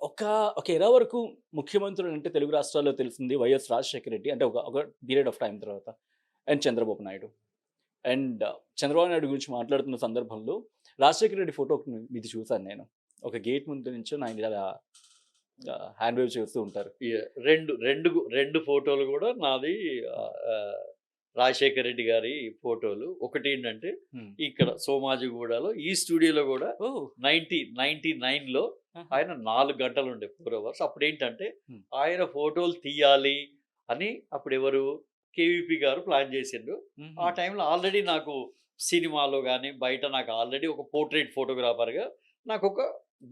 ఒక ఒక ఎరా వరకు ముఖ్యమంత్రులు అంటే తెలుగు రాష్ట్రాల్లో తెలిసింది వైఎస్ రాజశేఖర రెడ్డి అంటే ఒక ఒక పీరియడ్ ఆఫ్ టైమ్ తర్వాత అండ్ చంద్రబాబు నాయుడు. అండ్ చంద్రబాబు నాయుడు గురించి మాట్లాడుతున్న సందర్భంలో రాజశేఖర రెడ్డి ఫోటో ఒకటి మీది చూసాను నేను. ఒక గేట్ ముందు నుంచొని ఆయన ఇలా హ్యాండ్ వేవ్ చేస్తూ ఉంటారు. 2 ఫోటోలు గూడా నాది ఆహ్, ఆహ్, రాజశేఖర్ రెడ్డి గారి ఫోటోలు. ఒకటేంటంటే హ్మ్. ఇక్కడ సోమాజిగూడలో ఈ స్టూడియోలో గూడా ఓహ్! 99లో ఆహా! ఆయన 4 గంటలుండే 4 అవర్స్. అప్పుడేంటంటే హ్మ్. ఆయన ఫోటోలు తీయాలి అని అప్పుడెవరు కేవీపీ గారు ప్లాన్ జేసిండ్రు. హుహు. ఆ టైంలో ఆల్రెడీ నాకు సినిమాలో గాని, బయట నాకు ఆల్రెడీ ఒక పోర్ట్రెయిట్ ఫోటోగ్రాఫర్‌గా నాకొక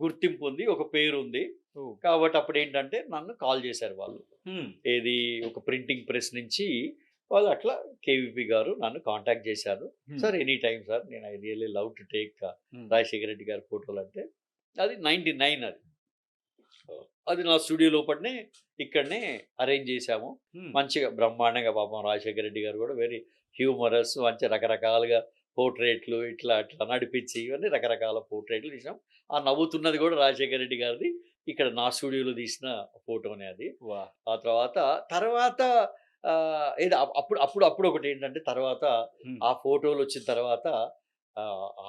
గుర్తింపుంది. ఒక పేరుంది. ఓహ్! కాబట్టి అప్పుడేంటంటే నన్ను కాల్ చేశారు వాళ్ళు. హ్మ్. ఏది ఒక ప్రింటింగ్ ప్రెస్ నుంచి వాళ్ళు అట్లా కేవీపీ గారు నన్ను కాంటాక్ట్ చేశారు. హ్మ్. సార్ ఎనీ టైమ్ సార్ నేను I really love to take హ్మ్. రాజశేఖర రెడ్డి గారి ఫోటోలంటే అది 99 అది. అది నా స్టూడియో లోపటనే ఇక్కడనే అరేంజ్ చేశాము. హ్మ్. మంచిగా బ్రహ్మాండంగా పాపం రాజశేఖర రెడ్డి గారు కూడా వెరీ హ్యూమరస్ మంచి రకరకాలుగా పోర్ట్రేట్లు ఇట్లా అట్లా నడిపించి ఇవన్నీ రకరకాల పోర్ట్రేట్లు తీసాం. ఆ నవ్వుతున్నది కూడా రాజశేఖర రెడ్డి గారిది. ఇక్కడ నా స్టూడియోలో తీసిన ఫోటోనే అది. వాహ్! ఆ తర్వాత ఏది అప్పుడొకటేంటంటే తర్వాత హ్మ్. ఆ ఫోటోలొచ్చిన తర్వాత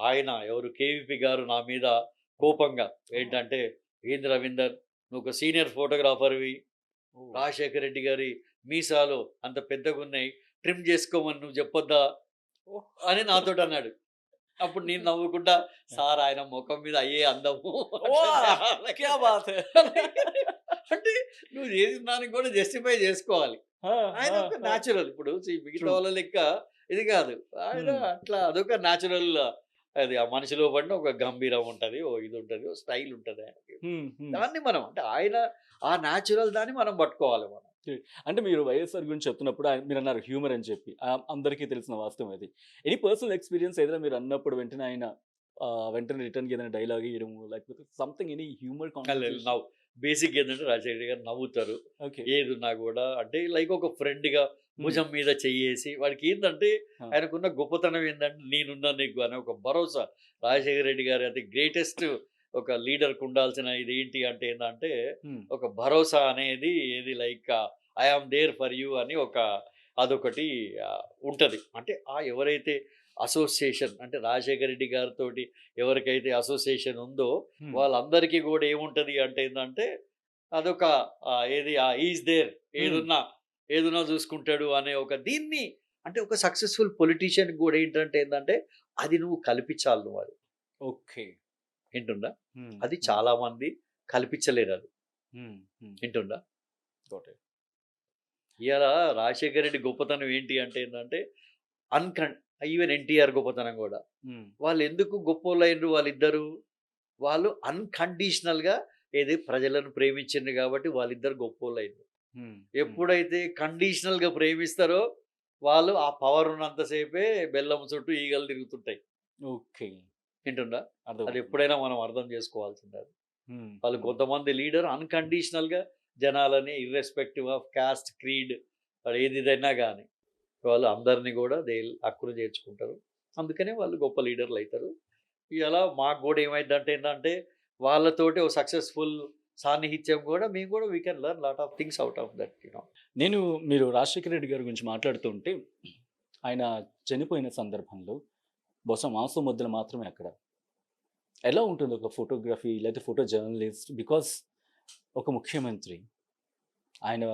ఆయన ఎవరు కేవీపీ గారు నా మీద కోపంగా ఓహ్! ఏంటంటే, "ఏంది రవీందర్ నువ్వొక సీనియర్ ఫోటోగ్రాఫర్‌వి. ఓహ్! రాజశేఖర్ రెడ్డి గారి మీసాలు అంత పెద్దగున్నయి. ట్రిమ్ జేసుకోమని నువ్వు జెప్పొద్దా?" ఓహ్! అని నాతోటన్నాడు. అప్పుడు నేను నవ్వుకుంటా, "సార్ ఆయన మొఖం మీద అయ్యే అందము" వాహ్! అంటే క్యా బాత్ హై! అంటే నువ్వు చేసిన దానికి కూడా జస్టిఫై జేసుకోవాలి. ఆ! ఆయన ఆ! ఒక ఆ! న్యాచురల్. ఇప్పుడు మిగతా ట్రూ. వాళ్ళ లెక్క ఇది గాదు. ఆయన హ్మ్. అట్లా అదొక న్యాచురల్ అది ఆ మనిషిలో పడిన ఒక గంభీరం ఉంటది. ఓ ఇది ఉంటది. ఓ స్టైల్ ఉంటది ఆయనకి. హ్మ్. హ్మ్. దాన్ని మనం అంటే ఆయన ఆ న్యాచురల్ దాన్ని మనం పట్టుకోవాలి మనం. అంటే మీరు వైఎస్ఆర్ గురించి చెప్తున్నప్పుడు మీరన్నారు హ్యూమర్ అని చెప్పి. అందరికీ తెలిసిన వాస్తవం అది. ఎనీ పర్సనల్ ఎక్స్‌పీరియన్స్ ఏదైనా మీరన్నప్పుడు వెంటనే ఆయన వెంటనే రిటర్న్‌గా ఏదైనా డైలాగ్ ఇయడము లేకపోతే సంథింగ్ ఎనీ హ్యూమర్ లేదు కాన్వర్జేషన్. నవ్వు. బేసిక్‌గా ఏందంటే రాజశేఖర్ గారు నవ్వుతారు. ఓకే. ఏదున్నా గూడా అంటే లైక్ ఒక ఫ్రెండ్‌గా హ్మ్. భుజం మీద చెయ్యేసి వాడికేందంటే ఆ! ఆయనకున్న గొప్పతనం ఏందంటే నేనున్నా నీకు అనే ఒక భరోసా. రాజశేఖర రెడ్డి గారి అది గ్రేటెస్ట్ ఒక లీడర్‌కి ఉండాల్సిన ఇదేంటి అంటే ఏందంటే హ్మ్. ఒక భరోసా అనేది ఏది like I am there for you అని ఒక అదొకటి ఉంటది. అంటే ఎవరైతే అసోసియేషన్ అంటే రాజశేఖర రెడ్డి గారితోటి ఎవరికైతే అసోసియేషన్ ఉందో హ్మ్. వాళ్ళందరికీ గూడా ఏముంటది అంటే ఏందంటే, అదొక హి ఈస్ దేర్ హ్మ్. ఏదున్నా, ఏదున్నా జూసుకుంటాడు అనే ఒక దీన్ని అంటే ఒక సక్సెస్‌ఫుల్ పొలిటీషియన్‌కి గూడా ఏంటంటే ఏందంటే, అది నువ్వు కల్పించాలి నువ్వది. ఓకే. వింటుండా? హ్మ్. అది హ్మ్. చాలా మంది కల్పించలేరది. హ్మ్. హ్మ్. వింటుండా? Got it. ఇయాల రాజశేఖర రెడ్డి గొప్పతనం ఏంటి అంటే ఏందంటే, అన్‌కన్ ఈవెన్ ఎన్టీఆర్ గొప్పతనం గూడా. హ్మ్. వాళ్ళెందుకు గొప్పోళ్ళయిండ్రు వాళ్ళిద్దరు? వాళ్ళు అన్‌కండీషనల్‌గా ప్రజలను ప్రేమించిండ్రు గాబట్టి వాళ్ళిద్దరు గొప్పోళ్ళయిండ్రు. హ్మ్. హ్మ్. ఎప్పుడైతే కండీషనల్‌గా ప్రేమిస్తారో, వాళ్ళు ఆ పవర్ ఉన్నంత సేపే బెల్లం చుట్టూ ఈగలు తిరుగుతుంటాయి. ఓకే. వింటుండ్రా? అర్థమవుతుంది. అదెప్పుడైనా మనం అర్థం చేసుకోవాల్సిందే అది. హ్మ్. వాళ్ళు హ్మ్. కొంతమంది లీడర్ అన్‌కండీషనల్‌గా జనాలని ఇర్రెస్పెక్టివ్ ఆఫ్ కాస్ట్, క్రీడ్ వాడు ఏదిదైనా గాని, వాళ్ళు అందరిని గూడా హక్కున చేర్చుకుంటారు. అందుకనే వాళ్ళు గొప్ప లీడర్‌లయితారు. ఇయాల మాకు గూడా ఏమైద్దంటే ఏందంటే, వాళ్ళతోటి ఒక సక్సెస్‌ఫుల్ సాన్నిహిత్యం గూడా మేము గూడా we can learn lot of things out of that you know. నేను మీరు రాజశేఖర రెడ్డి గారి గురించి మాట్లాడుతూ ఉంటే, ఆయన చనిపోయిన సందర్భంలో బహుశా మాంసం ముద్దలు మాత్రమే అక్కడ. ఎలా ఉంటుంది ఒక ఫోటోగ్రఫీ లేకపోతే ఫోటో జర్నలిస్ట్ బికాజ్ ఒక ముఖ్యమంత్రి ఆయన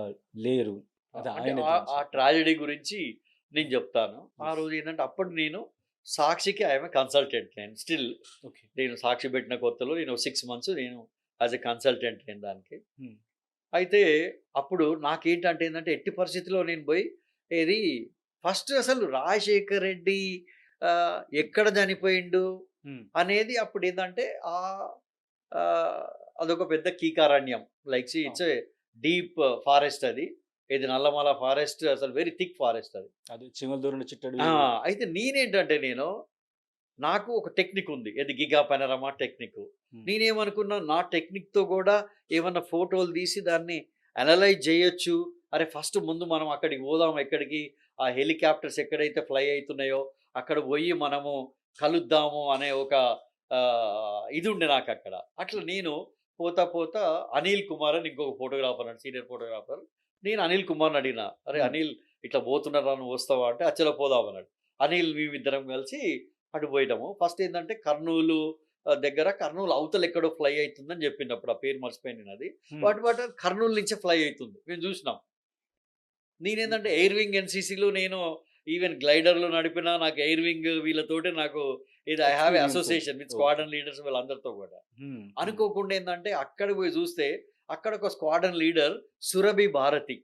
లేరు. అది అంటే ఆయన ఆ గురించి. ట్రాజెడీ గురించి నేను హ్మ్. జెప్తాను. ఆ యెస్. రోజు ఏందంటే అప్పుడు నేను సాక్షికి ఐ యామ్ ఎ కన్సల్టెంట్ నేను స్టిల్. ఓకే. నేను సాక్షి పెట్టిన కొత్తలో నేను 6 మంత్స్ నేను యాస్ ఎ కన్సల్టెంట్ నేను దానికి. హ్మ్. అయితే అప్పుడు నాకేంటంటే ఏందంటే ఎట్టి పరిస్థితిలో నేను బోయి ఏది ఫస్ట్ అసలు రాజశేఖర్ రెడ్డి ఎక్కడ చనిపోయిండు హ్మ్. అనేది అప్పుడేందంటే ఆహ్, అదొక పెద్ద కీకారణ్యం. లైక్ అవును. ఇట్స్ ఎ డీప్ ఫారెస్ట్ అది. ఇది నల్లమల ఫారెస్ట్ అసలు వెరీ థిక్ ఫారెస్ట్ అది. అది చీమల దూరని ఆ! చిట్టడివి. అయితే నేనేంటంటే నాకు ఒక టెక్నిక్ ఉంది. ఏది గిగా పనోరమా టెక్నిక్. హ్మ్. నేనేమనుకున్నా నా టెక్నిక్‌తో గూడా ఏమన్నా ఫోటోలు తీసి దాన్ని అనలైజ్ జేయొచ్చు. అరే! ఫస్ట్ ముందు మనం అక్కడికి పోదాం. ఎక్కడికి? ఆ హెలికాప్టర్స్ ఎక్కడైతే ఫ్లై అయితున్నాయో అక్కడ బోయి మనము కలుద్దాము అనే ఒక ఇది ఉండే నాకక్కడ. అట్లా నేను పోతా పోతా అనిల్ కుమార్ అని ఇంకొక ఫోటోగ్రాఫర్ అన్నాడు, సీనియర్ ఫోటోగ్రాఫర్. నేను అనిల్ కుమార్ని అడిగిన, అరే హ్మ్. అనిల్ ఇట్లా పోతున్నారా, నువ్వు వస్తావా అంటే, అచ్చలో పోదాం అన్నాడు. అనిల్ మేమిద్దరం కలిసి అటు పోయినాము. ఫస్ట్ ఏంటంటే కర్నూలు దగ్గర, కర్నూలు అవతల ఎక్కడో ఫ్లై అవుతుందని చెప్పిండు. అప్పుడు ఆ పేరు మర్చిపోయాను నేను అది. హ్మ్. బట్ కర్నూలు నుంచే ఫ్లై అవుతుంది, మేము చూసినాం. నేనేందంటే ఎయిర్ వింగ్ ఎన్‌సీసీలో నేను ఈవెన్ గ్లైడర్‌లో నడిపినా, నాకు ఎయిర్ వింగ్ వీళ్ళతోటి నాకు ఇది ఐ హావ్ ఎ ఎక్స్‌పీరియన్స్ ఉంది. Association with okay. Squadron leaders వీళ్ళందరితో కూడా. హ్మ్. హ్మ్. అనుకోకుండా ఏందంటే అక్కడికి పోయి చూస్తే, అక్కడ ఒక స్క్వాడ్రన్ లీడర్ సురభి భారతి.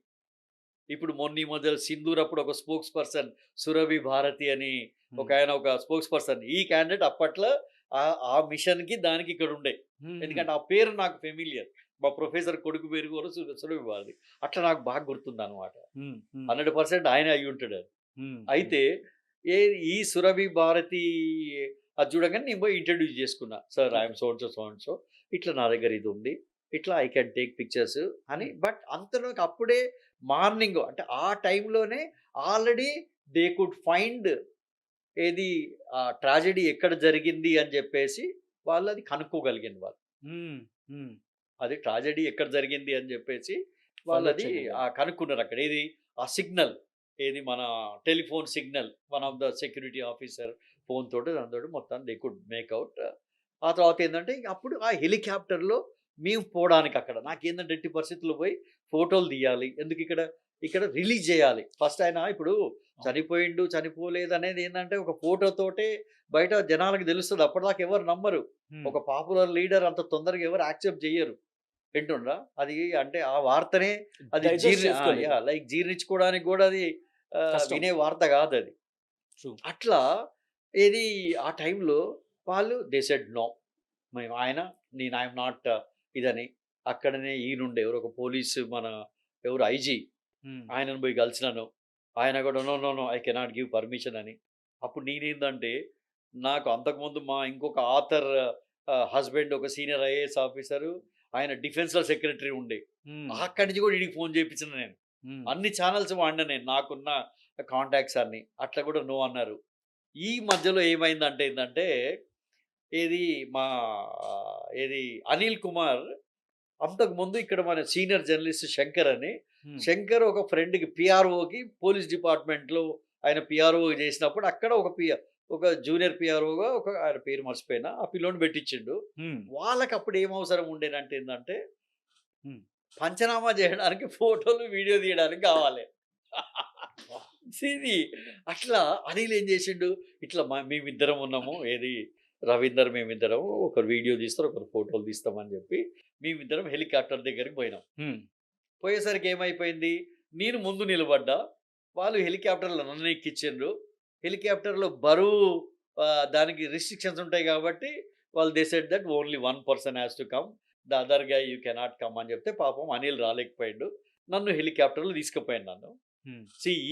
ఇప్పుడు మొన్న ఈ మధ్య సింధూర్ అప్పుడు ఒక స్పోక్స్ పర్సన్ సురభి భారతి అని హ్మ్. ఒకాయన ఒక స్పోక్స్ పర్సన్. ఈ క్యాండిడేట్ అప్పట్లో ఆ మిషన్‌కి దానికి ఇక్కడుండే. హ్మ్. ఎందుకంటే ఆ పేరు నాకు ఫెమిలియర్. మా ప్రొఫెసర్ కొడుకు పేరు కూడా సురభి భారతి. అట్లా నాకు బాగా గుర్తుందనమాట. హ్మ్. హ్మ్. 100% ఆయనే అయ్యుంటాడు. హ్మ్. హ్మ్. అయితే ఏ ఈ సురభి భారతి అది చూడంగానే నేను పోయి ఇంట్రొడ్యూస్ చేసుకున్నా. Sir I okay. Am so and so, so and so. ఇట్లా నా దగ్గర ఇది ఉంది. ఇట్లా ఐ క్యాన్ టేక్ పిక్చర్స్ అని. హ్మ్. బట్ అంతలోకి అప్పుడే మార్నింగ్ అంటే ఆ టైంలోనే ఆల్రెడీ దే కుడ్ ఫైండ్ ఏది ట్రాజెడీ ఎక్కడ జరిగింది అని చెప్పేసి వాళ్ళు అది కనుక్కోగలిగింది వాళ్ళు. హ్మ్. హ్మ్. అది ట్రాజెడీ ఎక్కడ జరిగింది అని జెప్పేసి ఫైండ్ ఔట్ వాళ్ళది చేయగలిగారు. కనుక్కున్నారక్కడ. ఏది ఆ సిగ్నల్, ఏది మన telephone signal. One of the security officer phone తోటి దానితోటి మొత్తం దే కుడ్ మేక్ ఔట్. ఆ తర్వాత ఏందంటే అప్పుడు ఆ హెలికాప్టర్‌లో మేము పోవడానికక్కడ నాకేందంటే ఎట్టి పరిస్థితుల్లో పోయి ఫోటోలు తీయాలి. ఎందుకిక్కడ, ఇక్కడ రిలీజ్ జేయాలి. ఫస్ట్ ఆయన ఇప్పుడు అవును. చనిపోయిండు, చనిపోలేదనేది ఏందంటే ఒక ఫోటోతోటే బయట జనాలకి తెలుస్తది. అప్పటిదాకా ఎవరు నమ్మరు. హ్మ్. ఒక పాపులర్ లీడర్ అంత తొందరగా ఎవరు యాక్సెప్ట్ జెయ్యరు. వింటుండ్రా? అది అంటే ఆ వార్తనే అది డైజెస్ట్ చేసుకోలేరు. లైక్ జీర్ణించుకోవడానికి గూడా అది కష్టం. వినే వార్త గాదది. ట్రూ. అట్లా ఏది ఆ టైంలో వాళ్ళు దే సెడ్ నో. మేము నేను ఐ యామ్ నాట్ ఇదని. అక్కడనే ఈయనుండే ఎవరో ఒక పోలీసు మన ఎవరు ఐజీ హ్మ్. ఆయనను పోయి కలిసినాను. ఆయన గూడా no, no, no I cannot give permission అని. అప్పుడు నేనేందంటే నాకు అంతకుముందు మా ఇంకొక ఆథర్ హస్బెండ్ ఒక సీనియర్ ఐఏఎస్ ఆఫీసరు. ఆయన డిఫెన్స్‌లో సెక్రటరీ ఉండే. హ్మ్. అక్కడి నుంచి గూడా ఈడికి ఫోన్ చేపించిన నేను. హ్మ్. అన్ని ఛానెల్స్ వాడినా నేను. నాకున్న కాంటాక్ట్స్ అన్నీ. అట్లా గూడా నో అన్నారు. ఈ మధ్యలో ఏమైందంటే ఏందంటే, ఏది మా ఏది అనిల్ కుమార్ అంతకుముందు ఇక్కడ మన సీనియర్ జర్నలిస్ట్ శంకర్ అని, హ్మ్. శంకర్ ఒక ఫ్రెండ్‌కి పీఆర్ఓకి పోలీస్ డిపార్ట్‌మెంట్‌లో ఆయన పీఆర్ఓ చేసినప్పుడు అక్కడ ఒక జూనియర్ పీఆర్ఓగా ఆయన పేరు మర్చిపోయినా. ఆ పిల్లోడిని పెట్టించిండు. హ్మ్. వాళ్ళకప్పుడు ఏం అవసరం ఉండేనంటే ఏందంటే, హ్మ్. పంచనామా చేయడానికి ఫోటోలు, వీడియో తీయడానికి కావాలి. అబ్బా! ఇది అట్లా అనిల్ ఏం చేసిండు, ఇట్లా మేమిద్దరం ఉన్నాము. ఏది రవీందర్ మేమిద్దరం ఒకరు వీడియో తీస్తారు, ఒకరు ఫోటోలు తీస్తామని చెప్పి మేమిద్దరం హెలికాప్టర్ దగ్గరికి పోయినాం. హ్మ్. పోయేసరికి ఏమైపోయింది, నేను ముందు నిలబడ్డా. వాళ్ళు హెలికాప్టర్‌లో నన్ను ఎక్కిచ్చిండ్రు. హెలికాప్టర్‌లో బరువు దానికి రిస్ట్రిక్షన్స్ ఉంటాయి కాబట్టి వాళ్ళు they said that only one person has to come. The other guy you cannot come అని చెప్తే పాపం అనిల్ రాలేకపోయిండు. నన్ను హెలికాప్టర్‌లో తీసుకుపోయిండు నన్ను. హ్మ్.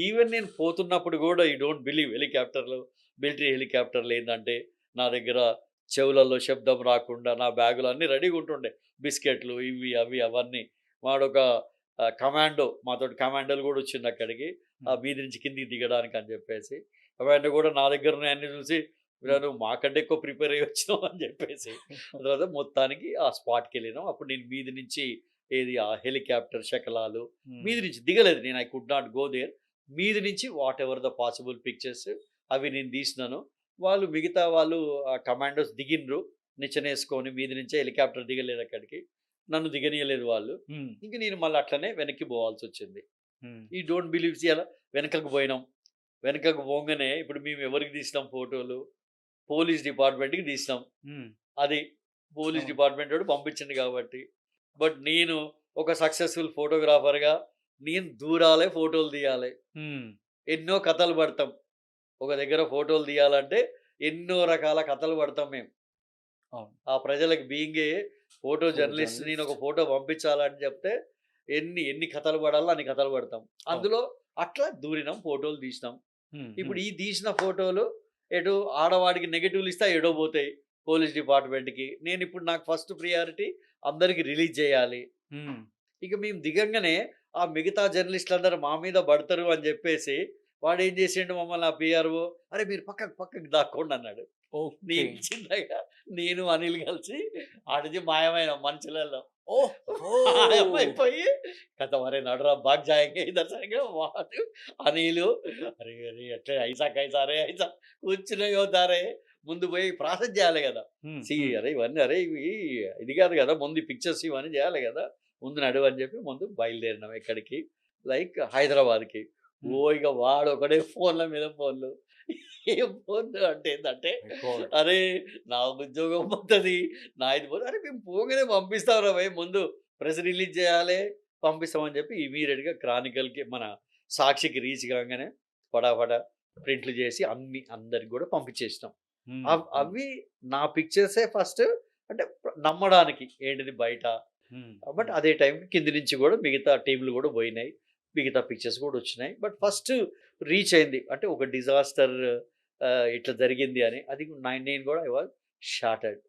ఈవెన్ నేను పోతున్నప్పుడు గూడా యూ డోంట్ బిలీవ్ హెలికాప్టర్‌లో మిలిటరీ హెలికాప్టర్‌లో ఏందంటే, నా దగ్గర చెవులలో శబ్దం రాకుండా నా బ్యాగులో అన్నీ రెడీగా ఉంటుండే. బిస్కెట్‌లు ఇవి, అవి అవన్నీ. వాడొక కమాండో మాతోటి కమాండోలు గూడా వచ్చిండక్కడికి. ఆ హ్మ్. మీద నుంచి కిందకి దిగడానికి అని జెప్పేసి. అవన్నీ గూడా నా దగ్గర ఉన్నయన్నీ చూసి, "ఒరేయ్! హ్మ్. నువ్వు మాకంటే ఎక్కువ ప్రిపేర్ అయ్యి వచ్చినావు" అని జెప్పేసి. తర్వాత మొత్తానికి ఆ స్పాట్‌కెళ్ళినాం. అప్పుడు నేను మీది నుంచి ఏది ఆ హెలికాప్టర్ శకలాలు హ్మ్. మీది నుంచి దిగలేదు నేను. I could not go there. మీది నుంచి whatever the possible pictures అవి నేను తీసినాను. మిగతా వాళ్ళు కమాండోస్ దిగిండ్రు. నిచ్చెనేసుకొని మీది నుంచే హెలికాప్టర్ దిగలేదక్కడికి. నన్ను దిగనీయలేదు వాళ్ళు. హ్మ్. ఇంక నేను మళ్ళీ అట్లనే వెనక్కి పోవాల్సొచ్చింది. హ్మ్. ఈ డోంట్ బిలీవ్ ఇయాల వెనకకు పోయినాం. వెనకకు పోంగానే ఇప్పుడు మేము ఎవరికి తీసినాం ఫోటోలు, పోలీస్ డిపార్ట్మెంట్‌కి తీసినాం. హ్మ్. అది పోలీస్ అవును. డిపార్ట్మెంట్ వోడు పంపించిండు కాబట్టి. బట్ నేను ఒక సక్సెస్‌ఫుల్ ఫోటోగ్రాఫర్‌గా నేను దూరాలే ఫోటోలు తీయాలి. హ్మ్. ఎన్నో కథలు పడతాం. ఒక దగ్గర ఫోటోలు తీయాలంటే ఎన్నో రకాల కథలు పడతాం మేము. అవును. ఆ ప్రజలకి బీయింగ్ ఫోటో ఫోటో జర్నలిస్ట్ నేనొక జర్నలిస్ట్. ఫోటో పంపించాలని చెప్తే ఎన్ని కథలు పడాలో అన్ని కథలు పడతాం. అవును. అందులో అట్లా దూరినాం, ఫోటోలు తీసినాం. హ్మ్. హ్మ్. ఇప్పుడు ఈ తీసిన ఫోటోలు ఎటు ఆడవాడికి నెగెటివ్‌లు ఇస్తే ఎటో పోతాయి పోలీస్ డిపార్ట్మెంట్‌కి. నేనిప్పుడు నాకు ఫస్ట్ ప్రియారిటీ అందరికి రిలీజ్ చేయాలి. హ్మ్. ఇక మేము దిగంగానే ఆ మిగతా జర్నలిస్టులందరూ మా మీద పడతారు అని జెప్పేసి వాడేం జేసిండు మమ్మల్ని ఆ పీఆర్ఓ, "అరే! మీరు పక్కకు దాక్కోండి" అన్నాడు. ఓకే. నేను చిన్నగా నేను అనిల్ కలిసి ఆడిది మాయమైన మనుషులలో మాయమైపోయి కథ అరే నడురా బాగ్ జాయింగ్ ఇద్దరు సరిగ్గా వాడు అనిలు అరే అరే ఎట్లా ఐసా కైసా అరే ఐసా కూర్చునే పోతారే ముందు పోయి ప్రాసెస్ చేయాలి కదా అరే ఇవన్నీ అరే ఇవి ఇది కాదు కదా ముందు పిక్చర్స్ ఇవన్నీ చేయాలి కదా ముందు నడువు అని చెప్పి ముందు బయలుదేరినాం ఎక్కడికి లైక్ హైదరాబాద్కి ఓ ఇక వాడు ఒకడే ఫోన్ల మీద ఫోన్లు ఏం ఫోన్ అంటే ఏంటంటే అరే నా ఉద్యోగం పోతుంది నా ఇది పోతుంది అరే మేము పోగానే పంపిస్తాం రా భయ్ ముందు ప్రెస్ రిలీజ్ చేయాలి పంపిస్తామని చెప్పి ఇమీడియట్గా క్రానికల్కి మన సాక్షికి రీచ్ కాగానే ఫటాఫటా ప్రింట్లు చేసి అందరికి కూడా పంపించేసినాం అవి నా పిక్చర్సే ఫస్ట్ అంటే నమ్మడానికి ఏంటిది బయట బట్ అదే టైంకి కింది నుంచి కూడా మిగతా టీంలు కూడా పోయినాయి మిగతా పిక్చర్స్ కూడా వచ్చినాయి బట్ ఫస్ట్ రీచ్ అయింది అంటే ఒక డిజాస్టర్ ఇట్లా జరిగింది అని అది నేను కూడా I was shorted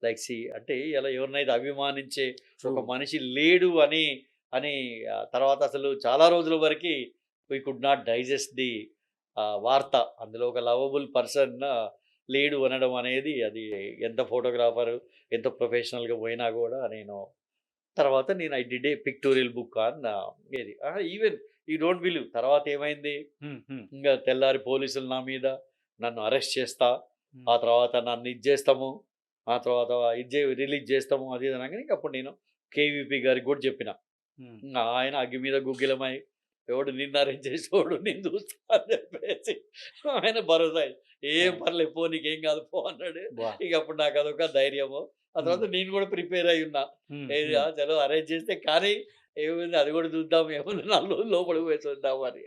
like see అంటే ఇలా ఎవరినైతే అభిమానించే ఒక మనిషి లేడు అని అని తర్వాత అసలు చాలా రోజుల వరకు we could not digest the వార్త అందులో ఒక లవబుల్ పర్సన్ లేడు అనడం అనేది అది ఎంత ఫోటోగ్రాఫర్ ఎంత ప్రొఫెషనల్గా పోయినా కూడా నేను తర్వాత నేను I did a pictorial book on ఏది ఈవెన్ ఈ డోంట్ బిలీవ్ తర్వాత ఏమైంది ఇంకా తెల్లారి పోలీసులు నా మీద నన్ను అరెస్ట్ చేస్తా ఆ తర్వాత నన్ను ఇది చేస్తాము ఆ తర్వాత రిలీజ్ చేస్తాము అది అనగానే అప్పుడు నేను కేవీపీ గారికి కూడా చెప్పిన ఆయన అగ్గి మీద గుగ్గిలమై ఎవడు నిన్ను అరెస్ట్ చేసేవాడు నేను చూస్తా అని చెప్పేసి ఆయన భరోసా ఏం పర్లేదు పో నీకేం కాదు పో అన్నాడు ఇక అప్పుడు నాకు అదొక ధైర్యము ఆ తర్వాత నేను కూడా ప్రిపేర్ అయి ఉన్నా ఏది చలో అరేంజ్ చేస్తే కానీ ఏమైంది అది కూడా చూద్దాం ఏమైంది నాలుగు లోపలికి పోయి చూద్దాం అని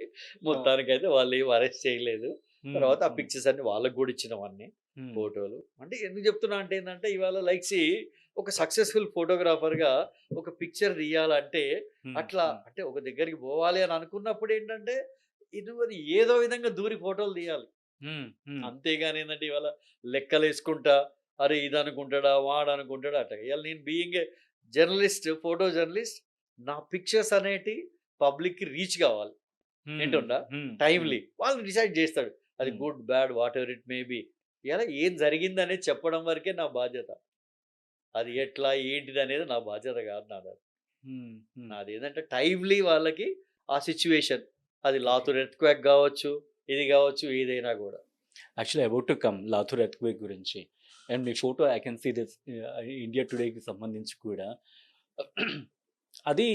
మొత్తానికైతే వాళ్ళు ఏం అరెస్ట్ చేయలేదు తర్వాత ఆ పిక్చర్స్ అన్ని వాళ్ళకి కూడా ఇచ్చినవన్నీ ఫోటోలు అంటే ఎందుకు చెప్తున్నా అంటే ఏంటంటే ఇవాళ లైక్సి ఒక సక్సెస్ఫుల్ ఫోటోగ్రాఫర్గా ఒక పిక్చర్ తీయాలంటే అట్లా అంటే ఒక దగ్గరికి పోవాలి అని అనుకున్నప్పుడు ఏంటంటే ఇది ఏదో విధంగా దూరి ఫోటోలు తీయాలి అంతేగాని ఏంటంటే ఇవాళ లెక్కలు వేసుకుంటా అరే ఇది అనుకుంటాడా వాడు అనుకుంటాడా అట్లా ఇవాళ నేను being a journalist photo journalist నా పిక్చర్స్ అనేటి పబ్లిక్కి రీచ్ కావాలి ఏంటుండా టైమ్లీ వాళ్ళు డిసైడ్ చేస్తాడు అది good bad what ever it may be ఇలా ఏం జరిగింది అనేది చెప్పడం వరకే నా బాధ్యత అది ఎట్లా ఏంటిది అనేది నా బాధ్యత కాదు నాది ఏంటంటే టైమ్లీ వాళ్ళకి ఆ సిచ్యువేషన్ అది లాతూర్ ఎర్త్క్వేక్ కావచ్చు ఇది కావచ్చు ఏదైనా కూడా actually about to come Latur earthquake గురించి అండ్ మీ photo I can see this India టుడేకి సంబంధించి కూడా అది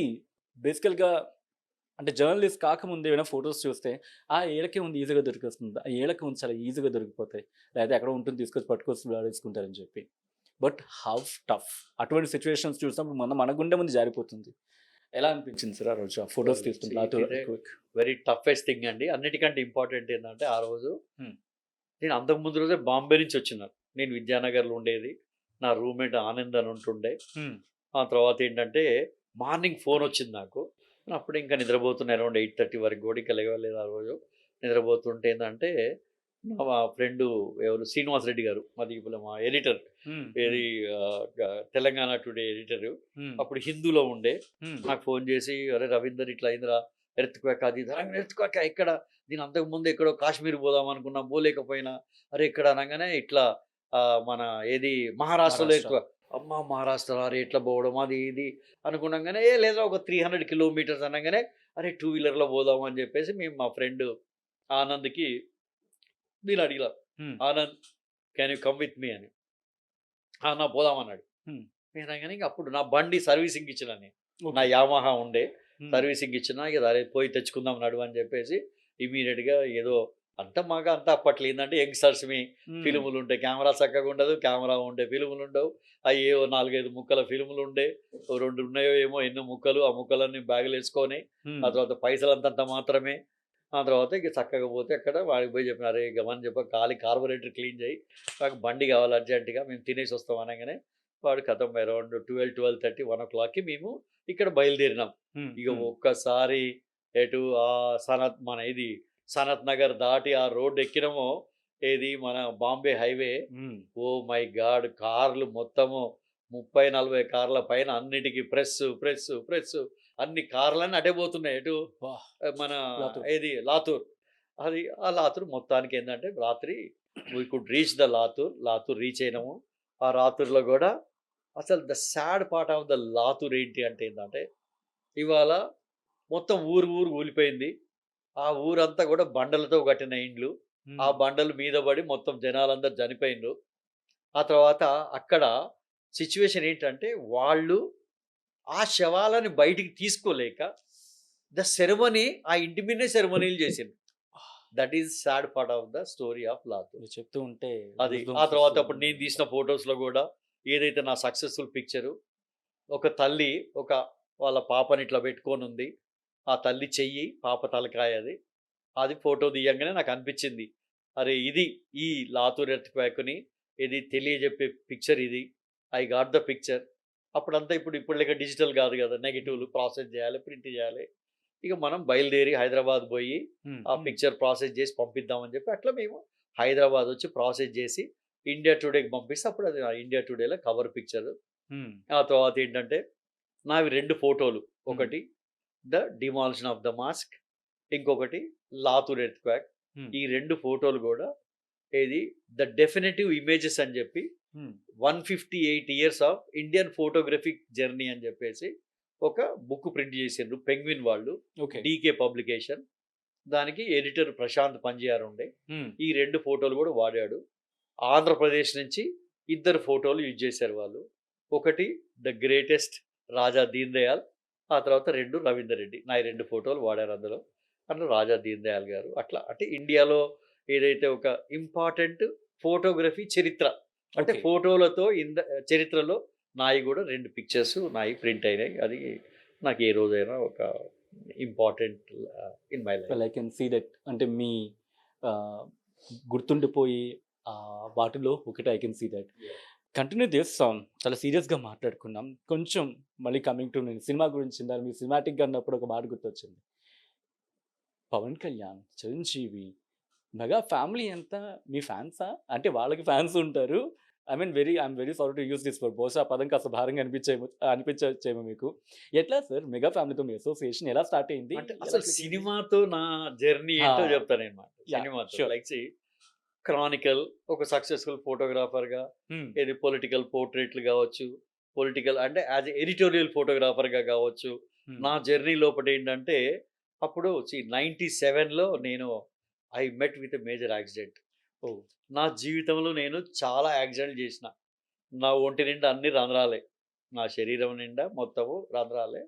బేసికల్గా అంటే జర్నలిస్ట్ కాకముందు ఏమైనా ఫొటోస్ చూస్తే ఆ ఏళ్ళకే ఉంది ఈజీగా దొరికేస్తుంది ఆ ఏళ్ళకి ఉంది చాలా ఈజీగా దొరికిపోతాయి లేకపోతే ఎక్కడ ఉంటుంది తీసుకొచ్చి పట్టుకొచ్చి వాడేసుకుంటారని చెప్పి బట్ హౌ టఫ్ అటువంటి సిచ్యువేషన్స్ చూసినప్పుడు మన గుండె ముందు జారిపోతుంది ఎలా అనిపించింది సార్ ఆ రోజు ఆ ఫొటోస్ తీసుకుంటే వెరీ టఫెస్ట్ థింగ్ అండి అన్నిటికంటే ఇంపార్టెంట్ ఏంటంటే ఆ రోజు నేను అంతకు ముందు రోజే బాంబే నుంచి వచ్చినాను నేను విద్యానగర్లో ఉండేది నా రూమ్మేట్ ఆనంద్ అని ఉంటుండే ఆ తర్వాత ఏంటంటే మార్నింగ్ ఫోన్ వచ్చింది నాకు అప్పుడు ఇంకా నిద్రపోతున్నా అరౌండ్ 8:30 వరకు కూడా ఇంకా లేవలేదు ఆ రోజు నిద్రపోతుంటే ఏంటంటే మా ఫ్రెండ్ ఎవరు శ్రీనివాస్ రెడ్డి గారు మాది ఇప్పుడు మా ఎడిటర్ ఏది తెలంగాణ టుడే ఎడిటర్ అప్పుడు హిందూలో ఉండే నాకు ఫోన్ చేసి అరే రవీందర్ ఇట్లా అయిందిరా ఎర్త్క్వేక్ అది ఎర్త్క్వేక్ ఎక్కడ దీని అంతకుముందు ఎక్కడో కాశ్మీర్ పోదాం అనుకున్నా పోలేకపోయినా అరే ఇక్కడ అనగానే ఇట్లా మన ఏది మహారాష్ట్రలో ఎక్కువ అమ్మ మహారాష్ట్ర అరే ఎట్లా పోవడం అది ఇది అనుకున్నాగానే లేదా ఒక 300 కిలోమీటర్స్ అనగానే అరే 2 వీలర్లో పోదాం అని చెప్పేసి మేము మా ఫ్రెండ్ ఆనంద్కి నేను అడిగా Anand can you come with me అని నా పోదాం అన్నాడు నేను అనగానే అప్పుడు నా బండి సర్వీసింగ్ ఇచ్చిన నా యామహా ఉండే సర్వీసింగ్ ఇచ్చిన ఇక అరే పోయి తెచ్చుకుందాం నడు అని చెప్పేసి ఇమీడియట్గా ఏదో అంతా మాగా అంతా అప్పట్లో ఏంటంటే యంగ్స్టర్స్ మీ ఫిల్ములు ఉంటాయి కెమెరా చక్కగా ఉండదు కెమెరా ఉండే ఫిల్ములు ఉండవు అవి ఏవో 4-5 ముక్కల ఫిల్ములు ఉండే 2 ఉన్నాయో ఏమో ఎన్నో ముక్కలు ఆ ముక్కలన్నీ బ్యాగులు వేసుకొని ఆ తర్వాత పైసలు అంతంత మాత్రమే ఆ తర్వాత ఇక చక్కగా పోతే అక్కడ వాడికి పోయి చెప్పిన అరే గమని చెప్ప కార్బొరేటర్ క్లీన్ చేయి నాకు బండి కావాలి అర్జెంటుగా మేము తినేసి వస్తాం అనగానే వాడు కథం అరౌండ్ 12-12:30 1 o'clockకి మేము ఇక్కడ బయలుదేరినాం ఇక ఒక్కసారి ఎటు ఆ సనత్ మన ఇది సనత్ నగర్ దాటి ఆ రోడ్డు ఎక్కినామో ఏది మన Bombay highway oh my god కార్లు మొత్తము 30-40 కార్ల పైన అన్నిటికీ ప్రెస్ అన్ని కార్లన్నీ అటే పోతున్నాయి ఎటు మన ఏది లాతూర్ అది ఆ లాతూర్ మొత్తానికి ఏంటంటే రాత్రి we could reach the Latur reach అయినాము. ఆ లాతూర్‌లో గూడా అసలు the sad part of the Latur ఏంటి అంటే ఏందంటే, ఇవాళ మొత్తం ఊరు కూలిపోయింది. ఆ ఊరంతా గూడా బండలతో కట్టిన ఇండ్లు. ఆ హ్మ్. బండలు మీద పడి మొత్తం జనాలందరూ చనిపోయిండ్రు. ఆ తర్వాత అక్కడ సిట్యుయేషన్ ఏంటంటే, వాళ్ళు ఆ శవాలని బయటికి తీసుకోలేక ఆ ఇంటి మీదనే సెరమనీలు చేసిండ్రు. That is sad part of the story of Latur. మీరు చెప్తూ ఉంటే అది. గూస్ ఆ బంప్స్ తర్వాత అప్పుడు వస్తున్నాయి. నేను తీసిన ఫోటోస్‌లో గూడా ఏదైతే నా సక్సెస్‌ఫుల్ పిక్చరు, ఒక తల్లి ఒక వాళ్ళ పాపని ఇట్లా పెట్టుకొనుంది. ఆ తల్లి చెయ్యి, పాప తలకాయ అది. అది ఫోటో తీయంగానే నాకనిపిచ్చింది. అరే! ఇది ఈ లాతూర్ ఎర్త్‌క్వేక్‌ని ఇది తెలియజెప్పే పిక్చర్ ఇది. I got the picture. అప్పుడంతా ఇప్పుడు లెక్క డిజిటల్ గాదు గదా! నెగెటివ్‌లు ప్రాసెస్ జేయాలి, ప్రింట్ జేయాలి. ఇక మనం బయలుదేరి హైదరాబాద్ బోయి, హ్మ్. ఆ హ్మ్. పిక్చర్ ప్రాసెస్ జేసి పంపిద్దామని జెప్పి అట్లా మేము హైదరాబాద్ వచ్చి ప్రాసెస్ జేసి ఇండియా టుడేకి పంపిస్తే అప్పుడు అది ఇండియా టుడేలో కవర్ పిక్చరు. హ్మ్. ఆ తర్వాతేంటంటే నావి 2 ఫోటోలు. హ్మ్. ఒకటి 'the demolition of the mask' ఇంకొకటి 'లాతూర్ ఎర్త్‌క్వేక్.' హ్మ్. ఈ 2 ఫోటోలు గూడా ఏది 'ద డెఫినిటివ్ ఇమేజెస్' అని జెప్పి హ్మ్. 158 years of Indian photographic journey అని జెప్పేసి ఒక బుక్ ప్రింట్ జేసిండ్రు 'పెంగ్విన్' వాళ్ళు. ఓకే. DK publication. దానికి ఎడిటర్ ప్రశాంత్ పంజియార్ ఉండే. హ్మ్. ఈ 2 ఫోటోలు గూడా వాడాడు. ఆంధ్రప్రదేశ్ నుంచి ఇద్దరు ఫోటోలు యూజ్ జేశారు వాళ్ళు. ఒకటి 'ద గ్రేటెస్ట్ రాజా దీన్ దయాళ్'. ఆ తర్వాత 2 రవీందర్ రెడ్డి. నాయి 2 ఫోటోలు వాడారు అందులో. అందులో రాజా దీన్ దయాళ్ గారు. అట్లా అంటే ఇండియాలో ఏదైతే ఒక ఇంపార్టెంట్ ఫోటోగ్రఫీ చరిత్ర. అంటే ఓకే. ఫోటోలతో చరిత్రలో నాయి గూడా 2 పిక్చర్స్ నాయి ప్రింట్ అయినాయి. అది నాకు ఏ రోజైనా ఒక important in my life. Well I can see that అంటే మీ ఆహ్, గుర్తుండిపోయి వాటిలో ఒకటి I can see that. Continue చేస్తాం. చాలా సీరియస్‌గా మాట్లాడుకున్నాం. కొంచెం మళ్ళీ కమింగ్ టు నేను సినిమా గురించి ఇందాక మీరు సినిమాటిక్‌గా అన్నప్పుడు ఒక మాట గుర్తొచ్చింది. 'పవన్ కళ్యాణ్', 'చిరంజీవి' మెగా ఫ్యామిలీ అంతా మీ ఫ్యాన్సా? అంటే వాళ్ళకి ఫ్యాన్స్ ఉంటారు. I'm very sorry to use this word. బహుశా ఆ పదం కాస్త భారంగా అనిపించొచ్చేమో మీకు. ఎట్లా సార్ మెగా ఫ్యామిలీతో మీ అసోసియేషన్ ఎలా స్టార్ట్ అయింది? అంటే ఎలా అసలు క్లిక్ అయింది? సినిమాతో నా జర్నీ ఆ! ఏంటో చెప్తాననమాట. యాహ్! సినిమాతో ష్యూర్. లైక్ 'క్రానికల్' ఒక సక్సెస్‌ఫుల్ ఫోటోగ్రాఫర్‌గా హ్మ్. ఏది పొలిటికల్ పోర్ట్రేట్లు గావచ్చు, పొలిటికల్ అంటే యాజ్ ఎ ఎడిటోరియల్ ఫోటోగ్రాఫర్‌గా గావచ్చు. హ్మ్. నా జర్నీ లోపటేంటంటే అప్పుడు 97లో నేను I met with a major accident. Oh! నా జీవితంలో నేను చాలా యాక్సిడెంట్లు చేసిన. నా ఒంటి నిండా అన్ని రంధ్రాలే. నా శరీరం నిండా మొత్తము రంధ్రాలే.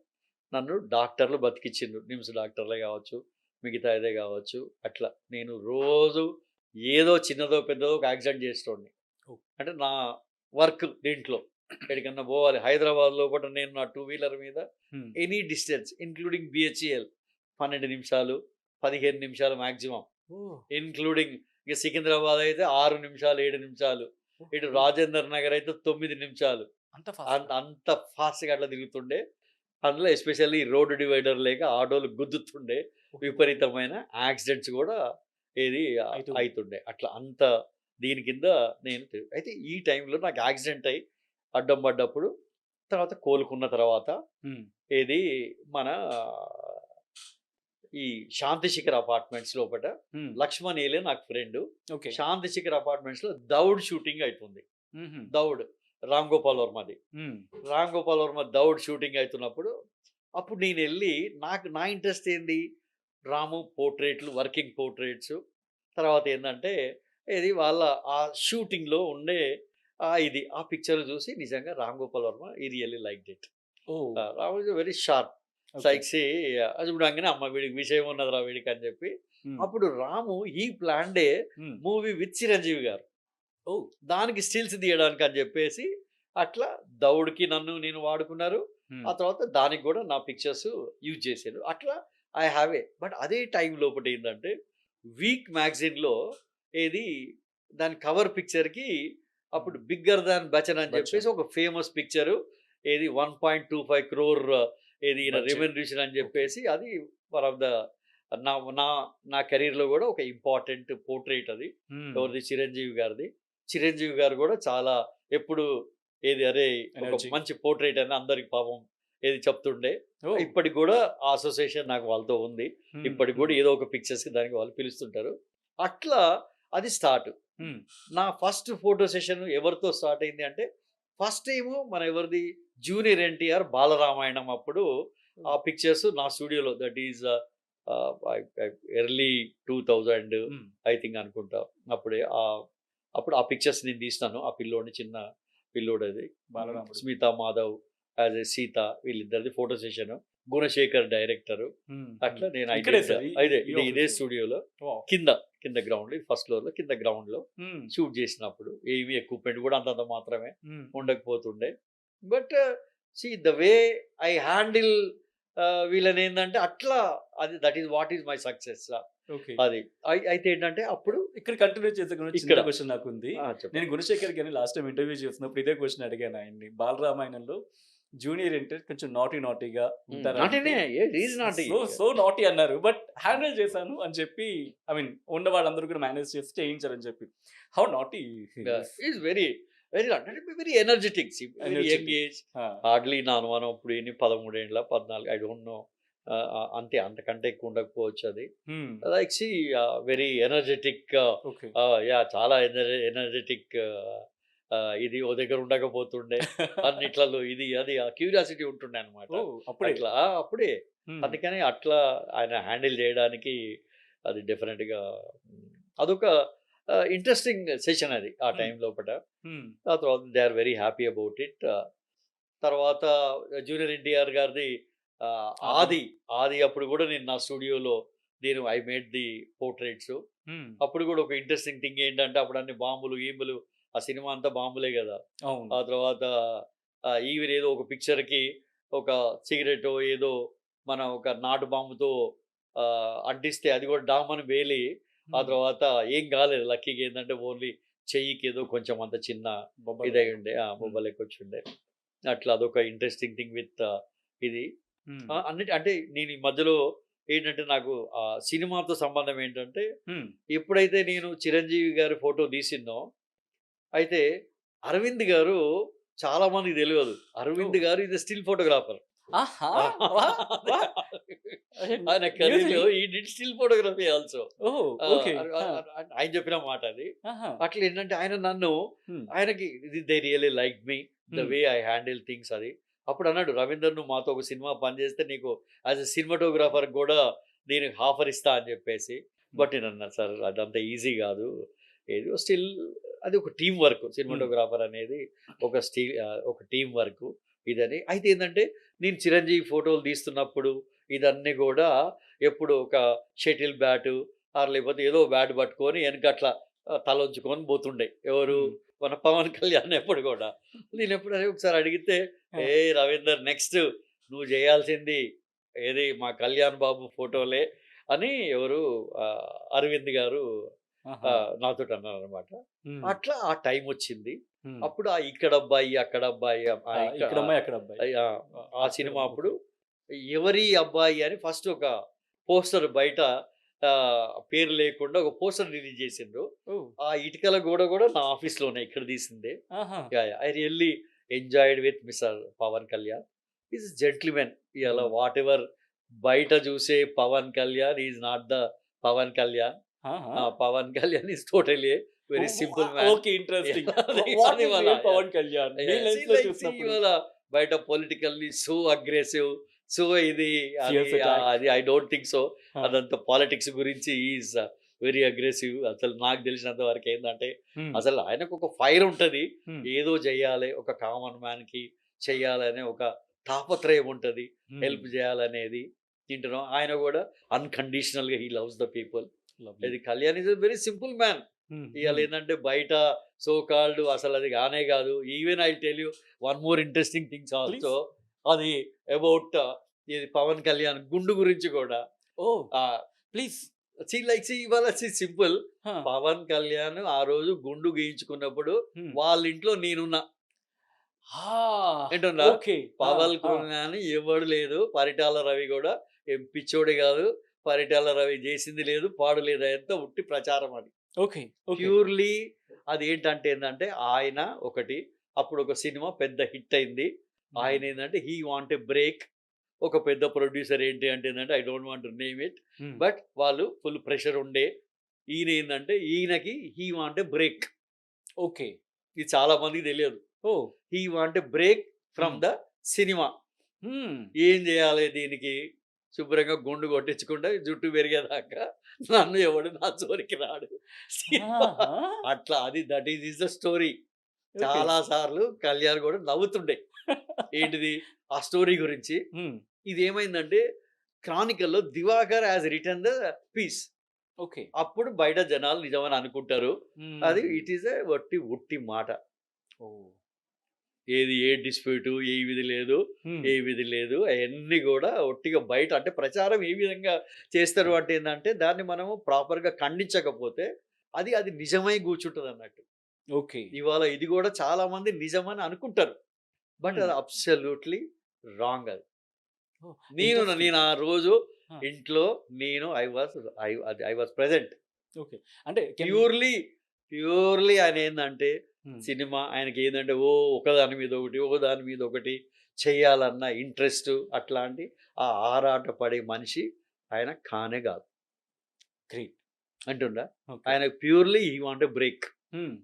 నన్ను డాక్టర్లు బతికిచ్చిండ్రు. నిమ్స్ డాక్టర్లే గావచ్చు, మిగతా ఇదే గావచ్చు. అట్లా నేను రోజు ఏదో చిన్నదో, పెద్దదో ఒక యాక్సిడెంట్ చేసేటోడిని. ఓహ్! అంటే నా వర్క్ దీంట్లో. ఎక్కడికన్నా పోవాలి హైదరాబాద్ లోపట నేను నా టూ వీలర్ మీద హ్మ్. ఎనీ డిస్టెన్స్ ఇంక్లూడింగ్ బిహెచ్‌ఈఎల్ 12 నిమిషాలు, 15 నిమిషాలు మాక్సిమం. ఓహ్! ఇన్క్లూడింగ్ ఇక సికింద్రాబాద్ అయితే 6 నిమిషాలు, 7 నిమిషాలు. ఇటు ఓకే. రాజేందర్ నగర్ అయితే 9 నిమిషాలు. అంత ఫాస్టా? అంత ఫాస్ట్‌గా అట్లా తిరుగుతుండే. అందులో ఎస్పెషల్లీ రోడ్ డివైడర్ లేక ఆటోలు గుద్దుతుండే. ఓహో! విపరీతమైన యాక్సిడెంట్స్ గూడా ఏది అయితూ అయితుండే. అట్లా అంత దీని కింద నేను అయితే ఈ టైంలో నాకు యాక్సిడెంట్ అయ్యి అడ్డం పడ్డప్పుడు తర్వాత కోలుకున్న తర్వాత హ్మ్. ఏది మన ఈ శాంతి శిఖర్ అపార్ట్మెంట్స్ లోపట హ్మ్. లక్ష్మణ్ ఏలే నాకు ఫ్రెండు. ఓకే. శాంతి శిఖర్ అపార్ట్మెంట్స్‌లో 'దౌడ్' షూటింగ్ అయితుంది. హుహు. 'దౌడ్' రామ్ గోపాల్ వర్మది. హ్మ్. రామ్ గోపాల్ వర్మ 'దౌడ్' షూటింగ్ అయితున్నప్పుడు అప్పుడు నేనెళ్ళి నా ఇంట్రెస్ట్ ఏంది? రాము పోర్ట్రేట్లు, వర్కింగ్ పోర్ట్రేట్స్. తర్వాత ఏందంటే ఇది వాళ్ళ ఆ షూటింగ్‌లో ఉండే ఆ పిక్చర్ చూసి నిజంగా Ram Gopal Varma he really liked it. Oh! Ram is very sharp. Okay. సైక్సీ అది చూడంగానే అమ్మ వీడికి విషయం ఉన్నదిరా వీడికి అని చెప్పి. హ్మ్. అప్పుడు రాము ప్లాన్డ్ ఏ హ్మ్. మూవీ విత్ చిరంజీవి గారు. ఓహ్! దానికి స్టిల్స్ తీయడానికి అని చెప్పేసి అట్లా 'దౌడ్‌కి' నేను వాడుకున్నారు. హ్మ్. ఆ తర్వాత దానికి గూడా నా పిక్చర్స్ యూజ్ చేసారు. అట్లా ఐ హావ్ బట్ అదే టైం లోపటేందంటే 'వీక్' మ్యాగజైన్‌లో ఏది దాని కవర్ పిక్చర్‌కి హ్మ్. అప్పుడు 'బిగ్గర్ దాన్ బచ్చన్' అని చెప్పేసి 'బచ్చన్' ఒక ఫేమస్ పిక్చరు ఏది 1.25 క్రోర్ ఏది ఈయన బడ్జెట్. రెమ్యునరేషన్ అని ఓకే. చెప్పేసి అది వన్ ఆఫ్ ద నా నా నా కెరియర్‌లో గూడా ఒక ఇంపార్టెంట్ పోర్ట్రెయిట్ అది. హ్మ్. ఎవరిది? చిరంజీవి గారిది. చిరంజీవి గారు గూడా చాలా ఎప్పుడు ఏది అరేయ్! ఒక ఎనర్జీ. మంచి పోర్ట్రెయిట్ అని అందరికి పాపం ఏది చెప్తుండే. ఓహ్! ఇప్పటికి గూడా ఆ అసోసియేషన్ నాకు వాళ్ళతో ఉంది. హ్మ్. ఇప్పటికి హ్మ్. గూడా ఏదో ఒక పిక్చర్స్‌కి దానికి వాళ్ళు పిలుస్తుంటారు. అట్లా అది స్టార్ట్. నా ఫస్ట్ ఫోటో సెషన్ ఎవరితో స్టార్ట్ అయింది అంటే ఫస్ట్ టైము మన ఎవరిది జూనియర్ ఎన్టీఆర్ బాలరామాయణం అప్పుడు ఆ పిక్చర్స్ నా స్టూడియోలో that is early 2000 I think అనుకుంటా. అప్పుడే అప్పుడు ఆ పిక్చర్స్ నేను తీసినాను. ఆ పిల్లోడిని, చిన్న పిల్లోడు అది బాలరాముడు. స్మితా మాధవ్ యాజ్ ఏ సీత, వీళ్ళిద్దరిది ఫోటో సెషన్. గుణశేఖర్ డైరెక్టర్. అట్లా నేను ఇక్కడే సార్, ఇదే స్టూడియోలో కింద గ్రౌండ్, ఫస్ట్ ఫ్లోర్ లో కింద గ్రౌండ్ లో షూట్ చేసినప్పుడు ఏమి ఎక్విప్మెంట్ కూడా అంతంత మాత్రమే ఉండకపోతుండే. But see the way I handle వీళ్ళని ఏంటంటే అట్లా, అది that is what is my success. అది అయితే ఏంటంటే అప్పుడు ఇక్కడ కంటిన్యూ చేసే ఇక్కడ క్వశ్చన్ నాకు ఉంది. చెప్పండి. నేను గుణశేఖర్ గారిని లాస్ట్ టైం ఇంటర్వ్యూ చేసినప్పుడు ఇదే క్వశ్చన్ అడిగాను ఆయన్ని. బాలరామాయణంలో జూనియర్ అంటే కొంచెం నాటీగా ఉంటారు, సో నాటీ అన్నారు, బట్ హ్యాండిల్ చేశాను అని చెప్పి, ఐ మీన్ ఉన్న వాళ్ళందరూ కూడా మేనేజ్ చేసి చేయించారని చెప్పి. How naughty is very very energetic, very young age. Hardly నా అనుమానం ఇప్పుడు 13 ఏళ్ళ 14, ఐ డోంట్ నో, అంతే, అంతకంటే ఎక్కువ ఉండకపోవచ్చు. అది like she very energetic, yeah చాలా ఎనర్జెటిక్. ఇది ఓ దగ్గర ఉండకపోతుండే అన్నిట్లలో, ఇది అది క్యూరియాసిటీ ఉంటుండే అనమాట అట్లా అప్పుడే. అందుకని అట్లా ఆయన హ్యాండిల్ చేయడానికి అది డెఫినెట్ గా అదొక ఇంట్రెస్టింగ్ సెషన్ అది ఆ టైం లోపల. ఆ తర్వాత they are very happy about it. తర్వాత జూనియర్ ఎన్టీఆర్ గారిది ఆది అప్పుడు కూడా నేను నా స్టూడియోలో ఐ మేడ్ ది పోర్ట్రేట్స్. అప్పుడు కూడా ఒక ఇంట్రెస్టింగ్ థింగ్ ఏంటంటే అప్పుడు అన్ని బాంబులు ఆ సినిమా అంతా బాంబులే కదా. ఆ తర్వాత ఈవెన్ ఏదో ఒక పిక్చర్ కి ఒక సిగరెట్ ఏదో మన ఒక నాటు బాంబుతో అంటిస్తే అది కూడా డామని వేలి, ఆ తర్వాత ఏం కాలేదు. లక్కీగా ఏంటంటే ఓన్లీ చెయ్యికి ఏదో కొంచెం అంత చిన్న ఇదై ఉండే, బొబ్బలెక్కి వచ్చి ఉండే. అట్లా అదొక ఇంట్రెస్టింగ్ థింగ్ విత్ ఇది. అంటే నేను ఈ మధ్యలో ఏంటంటే నాకు ఆ సినిమాతో సంబంధం ఏంటంటే ఎప్పుడైతే నేను చిరంజీవి గారి ఫోటో తీసిందో, అయితే అరవింద్ గారు చాలా మందికి తెలియదు, అరవింద్ గారు ఇది స్టిల్ ఫోటోగ్రాఫర్. ఆయన కెరీర్‌లో ఈ డిడ్ స్టిల్ ఫోటోగ్రఫీ ఆల్సో. ఆయన చెప్పిన మాట అది. అట్లా ఏంటంటే ఆయన నన్ను, ఆయనకి they really like me the way I handle things. అది అప్పుడు అన్నాడు, రవీందర్ నువ్వు మాతో ఒక సినిమా పనిచేస్తే నీకు యాజ్ ఎ సినిమాటోగ్రాఫర్ కూడా దీనికి ఆఫర్ ఇస్తా అని చెప్పేసి. బట్ నేను అన్నా, సార్ అదంతా ఈజీ కాదు, ఏదో స్టిల్ అది ఒక టీం వర్క్. సినిమాటోగ్రాఫర్ అనేది ఒక టీం వర్క్ ఇదని. అయితే ఏంటంటే నేను చిరంజీవి ఫోటోలు తీస్తున్నప్పుడు ఇదన్నీ కూడా ఎప్పుడు ఒక షటిల్ బ్యాటు లేకపోతే ఏదో బ్యాట్ పట్టుకొని వెనకట్లా తలొంచుకొని పోతుండే. ఎవరు, మన పవన్ కళ్యాణ్. ఎప్పుడు కూడా నేను ఎప్పుడైనా ఒకసారి అడిగితే, ఏ రవీందర్ నెక్స్ట్ నువ్వు చేయాల్సింది ఏది మా కళ్యాణ్ బాబు ఫోటోలే అని ఎవరు అరవింద్ గారు నాతో అన్నారు అనమాట. అట్లా ఆ టైం వచ్చింది. అప్పుడు ఇక్కడ అబ్బాయి అక్కడ అబ్బాయి ఆ సినిమా అప్పుడు ఎవరి అబ్బాయి అని ఫస్ట్ ఒక పోస్టర్ బయట పేరు లేకుండా ఒక పోస్టర్ రిలీజ్ చేసిండ్రు. ఆ ఇటుకల గోడ కూడా నా ఆఫీస్ లోనే, ఇక్కడ తీసిందే. I really enjoyed with mister Pavan Kalyan. Is gentlemen. ఇలా వాట్ ఎవర్ బయట చూసే Pavan Kalyan is not the Pavan Kalyan. Pavan Kalyan is totally very simple man. Okay, interesting. Pavan Kalyan బయట పొలిటికల్లీ సో అగ్రెసివ్, సో ఇది అది ఐ డోంట్ థింక్ సో. అదంతా పాలిటిక్స్ గురించి ఈజ్ వెరీ అగ్రెసివ్. అసలు నాకు తెలిసినంత వరకు ఏంటంటే అసలు ఆయనకు ఒక ఫైర్ ఉంటది, ఏదో చెయ్యాలి, ఒక కామన్ మ్యాన్ కి చెయ్యాలనే ఒక తాపత్రయం ఉంటది, హెల్ప్ చేయాలనేది. తింటున్నాం ఆయన కూడా అన్కండిషనల్ గా హీ లవ్స్ ద పీపుల్. ఇది Kalyan is a very simple man. ఇవాళ ఏంటంటే బయట సో కాల్డ్ అసలు అది కానే కాదు. Even I tell you one more interesting things also. అది అబౌట్ ఇది పవన్ కళ్యాణ్ గుండు గురించి కూడా. ప్లీజ్ ఇవాళ సింపుల్. పవన్ కళ్యాణ్ ఆ రోజు గుండు గీయించుకున్నప్పుడు వాళ్ళ ఇంట్లో నేనున్నా. ఏంటున్నా, పవన్ కళ్యాణ్ ఎవడు లేదు, పరిటాల రవి కూడా పిచ్చోడి కాదు, పరిటాల రవి చేసింది లేదు, పాడు లేదు, అంతా ఉట్టి ప్రచారం. అది ప్యూర్లీ అది ఏంటంటే ఆయన ఒకటి అప్పుడు ఒక సినిమా పెద్ద హిట్ అయింది. ఆయన ఏంటంటే హీ వాంట్ ఏ బ్రేక్. ఒక పెద్ద ప్రొడ్యూసర్ ఏంటంటే I don't want to name it, but వాళ్ళు ఫుల్ ప్రెషర్ ఉండే ఈయన ఏంటంటే ఈయనకి హీ వాంట్ బ్రేక్. ఓకే. ఇది చాలా మందికి తెలియదు. Oh! He want break from the cinema. హ్మ్. ఏం చేయాలి దీనికి? శుభ్రంగా గుండు కొట్టించుకుంటే జుట్టు పెరిగేదాకా నన్ను ఎవడు నా జోలికి రాడు. సినిమా ఆహా! అట్లా అది that is the story. Okay. చాలా సార్లు కళ్యాణ్ కూడా నవ్వుతుండే. ఏంటిది? ఆ స్టోరీ గురించి. హ్మ్. ఇదేమైందంటే క్రానికల్‌లో 'Diwakar has written the piece.' Okay. అప్పుడు బయట జనాలు నిజమని అనుకుంటారు. అది హ్మ్. ఇట్ ఈస్ ఎ ఉట్టి మాట. ఓహ్! ఏది ఏ డిస్ప్యూటు, ఏ విధి లేదు, హ్మ్. ఏ విధి లేదు. అయన్నీ గూడా ఒట్టిగా బయట అంటే ప్రచారం ఏ విధంగా చేస్తారు అంటే ఏందంటే, దాన్ని మనము ప్రాపర్‌గా ఖండించకపోతే అది నిజమై గూర్చుంటదన్నట్టు. ఓకే. ఇవాళ ఇది గూడా చాలా మంది నిజమని అనుకుంటారు. బట్ హ్మ్. అది అబ్సల్యూట్‌లీ రాంగ్ అది. ఓహ్! నేను ఇంట్రెస్టింగ్. ఆ రోజు ఆ! ఇంట్లో నేను ఐ వాస్ ప్రెజెంట్. ఓకే. అంటే ప్యూర్‌లీ, ప్యూర్‌లీ ఆయనేందంటే హ్మ్. సినిమా ఆయనకేందంటే ఒకదాని మీద ఒకటి, ఒకదాని మీద ఒకటి చేయాలన్న ఇంట్రెస్టు అట్లాంటి ఆ ఆరాట పడే మనిషి ఆయన కానే గాదు. గ్రేట్. అంటుండా? ఓకే. ఆయన purely he want a break. హ్మ్.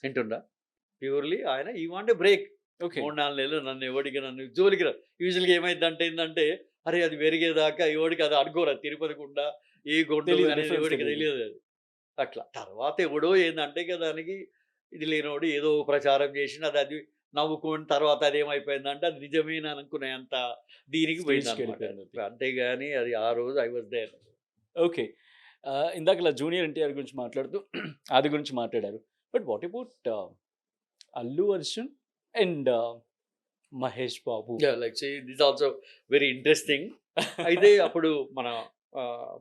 వింటుండా? ప్యూర్‌లీ ఆయన హి వాంట్ ఎ బ్రేక్. ఓకే. 3, 4 నెలలు నన్ను జోలికి రా యూజువల్‌గా ఏమైద్దంటే ఏందంటే, అరే! అది పెరిగేదాకా ఎవడికి అది అనుకోరు. తిరుపతి గుండ, ఏ గుండు తెలీదు. అనేది డిఫరెన్స్ ఎవడికి తెలీదు. తెలియదది. అట్లా. తర్వాత ఎవడో ఏందంటే ఇక దానికి ఇది లేనోడు ఏదో ప్రచారం చేసిండు. అది నవ్వుకొని తర్వాత అదేమైపోయిందంటే అది నిజమేనని అనుకునేంత దీనికి పోయిందనమాట. స్టేజ్‌కెళ్ళిపోయిందది. అంతేగాని అది ఆ రోజు ఐ వాస్ దేర్. ఓకే. ఇందాకలా జూనియర్ ఎన్టీఆర్ గురించి మాట్లాడుతూ అది గురించి మాట్లాడారు. But what about Allu Arjun and Mahesh Babu? Yeah! Like see this also very interesting. అయితే అప్పుడు మన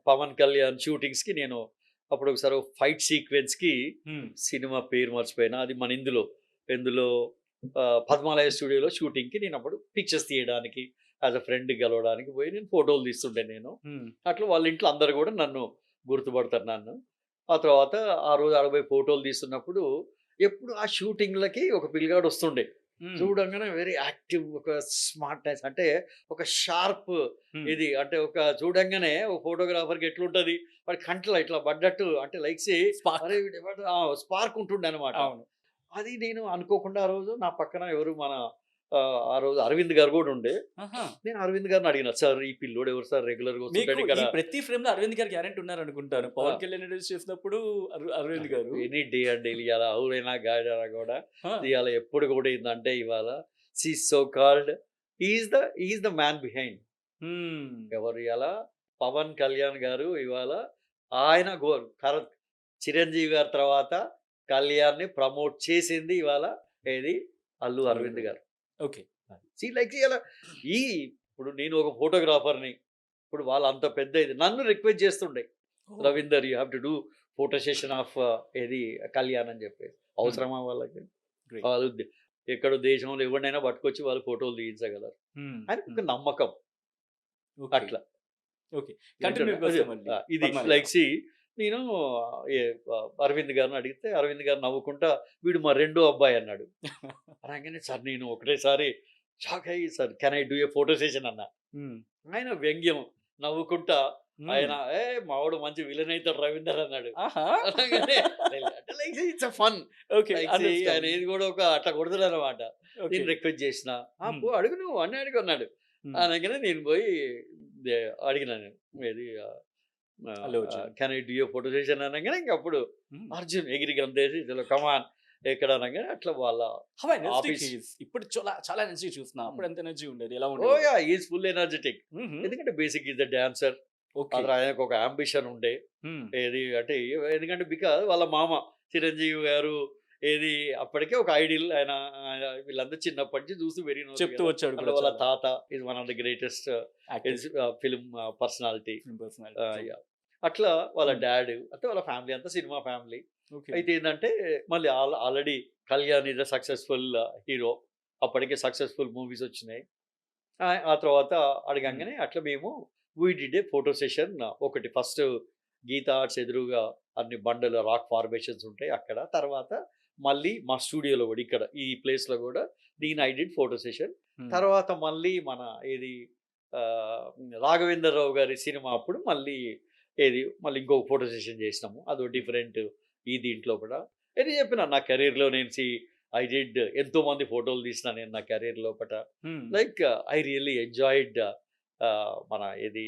పవన్ కళ్యాణ్ షూటింగ్స్‌కి నేను అప్పుడు ఒకసారి ఫైట్ సీక్వెన్స్‌కి హ్మ్. సినిమా పేరు మర్చిపోయినా. అది మన ఎందులో 'పద్మాలయ స్టూడియోలో' షూటింగ్‌కి నేనప్పుడు పిక్చర్స్ తీయడానికి యాస్ ఎ ఫ్రెండ్ కలవడానికి పోయి నేను ఫోటోలు తీస్తుండే నేను. హ్మ్. అట్లా వాళ్ళ ఇంట్లో అందరూ గూడా నన్ను గుర్తుపడతారు నన్ను. ఆ తర్వాత ఆ రోజు ఆడ పోయి ఫోటోలు తీస్తున్నప్పుడు ఎప్పుడు ఆ షూటింగ్‌లకి ఒక పిల్లగాడు వస్తుండే. హ్మ్. చూడంగానే వెరీ యాక్టివ్ ఒక స్మార్ట్‌నెస్ అంటే ఒక షార్ప్ హ్మ్. ఇది అంటే ఒక చూడంగానే ఒక ఫోటోగ్రాఫర్‌కి ఎట్లుంటది వాడి కంట్లో ఇట్లా పడ్డట్టు అంటే లైక్ సే స్పార్క్. అరే! వీడెవడు స్పార్క్ ఉంటుండే అనమాట. అవును. అది నేను అనుకోకుండా ఆ రోజు నా పక్కన ఎవరు మన ఆ రోజు అరవింద్ గారు గూడా ఉండే. ఆహా! నేను అరవింద్ గారిని అడిగిన, "సార్ ఈ పిల్లోడు ఎవరు సార్ రెగ్యులర్‌గా మీకు వస్తుంటాడు ఇక్కడ." ఈ ప్రతి ఫ్రేమ్‌లో అరవింద్ గారు గ్యారంటీ ఉన్నారనుకుంటాను. ఆ! పవన్ కళ్యాణ్ ఇంట్రొడ్యూస్ చేసినప్పుడు అరవింద్ గారు. ఎనీ డే అండ్ డైలీ ఇయాల అవుడైనా గాడినా గూడా ఆ! ఇయాల ఎప్పుడు గూడా ఏందంటే ఇవాళ so called he is the man behind. హ్మ్. ఎవరు ఇయాల పవన్ కళ్యాణ్ గారు ఇవాళ ఆయన చిరంజీవి గారి తర్వాత కళ్యాణ్‌ని ప్రమోట్ చేసింది ఇవాళ ఏది అల్లు అల్లు అరవింద్ అరవింద్. గారు. ఓకే. సీ లైక్ ఇయాల ఈ ఇప్పుడు నేను ఒక ఫోటోగ్రాఫర్‌ని. ఇప్పుడు వాళ్ళంత పెద్ద ఇది నన్ను రిక్వెస్ట్ చేస్తుండే. Oh! Ravinder you have to do photo session of ఏది కళ్యాణ్ అని చెప్పేసి. హ్మ్. అవసరమా వాళ్ళకి? గ్రేట్. వాళ్ళు ఎక్కడో దేశంలో ఎవరినైనా పట్టుకొచ్చి వాళ్ళు ఫోటోలు తీయించగలరు. హ్మ్. అని హ్మ్. ఒక నమ్మకం ఓకే. అట్లా. ఓకే. వింటున్నా కంటిన్యూకొస్తే మళ్ళీ ఇది 'పద్మాలయ'. లైక్ సీ నేను ఏ అరవింద్ గారిని అడిగితే అరవింద్ గారు నవ్వుకుంటా వీడు మా రెండో అబ్బాయి అన్నాడు. అనగానే సార్ నేను ఒకటేసారి షాక్ అయ్యి sir can I do a photo session అన్నా. హ్మ్. ఆయన వ్యంగ్యం నవ్వుకుంటా హ్మ్. ఆయన మావాడు మంచి విలన్ అయితాడు రవీందర్ అన్నాడు. ఆహా! అనగానే అంటే like it's a fun. Okay. Like ఆయన అండర్‌స్టాండ్. ఏది కూడా ఒక అట్లా కొడతాడనమాట. నేను ఓకే. రిక్వెస్ట్ చేసిన. హ్మ్. పో అడుగు నువ్వు అన్నీ అడుగు అన్నాడు. హ్మ్. అనగానే నేను పోయి అడిగినా నేను. ఏది Allu Arjun. Can I do you photo session అనగానే ఇంక అప్పుడు హ్మ్. అర్జున్ ఎగిరి గంతేసి చలో కమాన్ ఎక్కడ అనగానే అట్లా వాళ్ళ how energetic office he is. ఇప్పుడు చాలా ఎనర్జీ చూస్తున్నా. అప్పుడు ఎంత ఎనర్జీ ఉండేది? ఎలా ఓహ్! ఉండేవారు? Yeah! He is full energetic. హుహు. ఎందుకంటే basic is the dancer. Okay. అతను ఆయనకు ఒక యాంబిషన్ ఉండే. హ్మ్. ఏది అంటే ఎందుకంటే బికాజ్ వాళ్ళ మామ చిరంజీవి గారు ఏది అప్పటికే ఒక ఐడియల్ ఆయన వీళ్ళందరూ చిన్నప్పటి నుంచి చూసి పెరిగినోళ్ళు చెప్తూ కదా! వచ్చాడు అంటే కూడా వాళ్ళ చాలా. తాత is one of the greatest actor. Film personality. Film personality. True. Yeah! అట్లా వాళ్ళ హ్మ్. డాడ్ అంటే వాళ్ళ ఫ్యామిలీ అంతా సినిమా ఫ్యామిలీ. ఓకే. అయితే ఏందంటే మళ్ళీ already Kalyan is a successful hero. అప్పటికే సక్సెస్‌ఫుల్ మూవీస్ వచ్చినాయి. ఆ తర్వాత హ్మ్. అడగంగానే అట్లా మేము we did a photo session ఒకటి ఫస్ట్ గీతా ఆర్ట్స్ ఎదురుగా అన్ని బండలు రాక్ ఫార్మేషన్స్ ఉంటాయి అక్కడ. తర్వాత మళ్ళీ మా స్టూడియోలో గూడా ఇక్కడ ఈ ప్లేస్‌లో గూడా నేను okay. I did photo session. హ్మ్. తర్వాత మళ్ళీ మన ఏది రాఘవేంద్రరావు గారి సినిమా అప్పుడు మళ్ళీ ఏది మళ్ళీ ఇంకొక ఫోటో సెషన్ చేసినాము, అదో డిఫరెంట్ ఈ దీంట్లో కూడా. ఇది చెప్పిన నా కెరీర్లో నేను ఐ డిడ్ ఎంతో మంది ఫోటోలు తీసిన నేను నా కెరీర్ లోపట. లైక్ ఐ రియల్లీ ఎంజాయిడ్ మన ఇది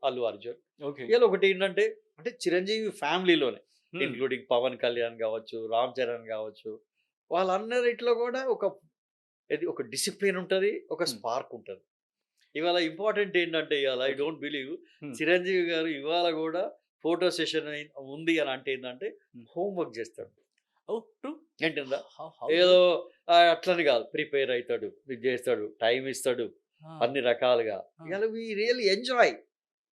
అల్లు అర్జున్. ఓకే. ఇలా ఒకటి ఏంటంటే అంటే చిరంజీవి ఫ్యామిలీలోనే ఇంక్లూడింగ్ పవన్ కళ్యాణ్ కావచ్చు, రామ్ చరణ్ కావచ్చు, వాళ్ళందరిట్లో కూడా ఒక డిసిప్లిన్ ఉంటుంది, ఒక స్పార్క్ ఉంటుంది. ఇవాళ ఇంపార్టెంట్ ఏంటంటే ఇవాళ ఐ డోంట్ బిలీవ్ చిరంజీవి గారు ఇవాళ కూడా ఫోటో సెషన్ ఉంది అని అంటే ఏంటంటే హోంవర్క్ చేస్తాడు. ఏంటిందా ఏదో అట్లని కాదు, ప్రిపేర్ అవుతాడు, ఇది చేస్తాడు, టైం ఇస్తాడు అన్ని రకాలుగా. ఇవాళ వి రియల్లీ ఎంజాయ్.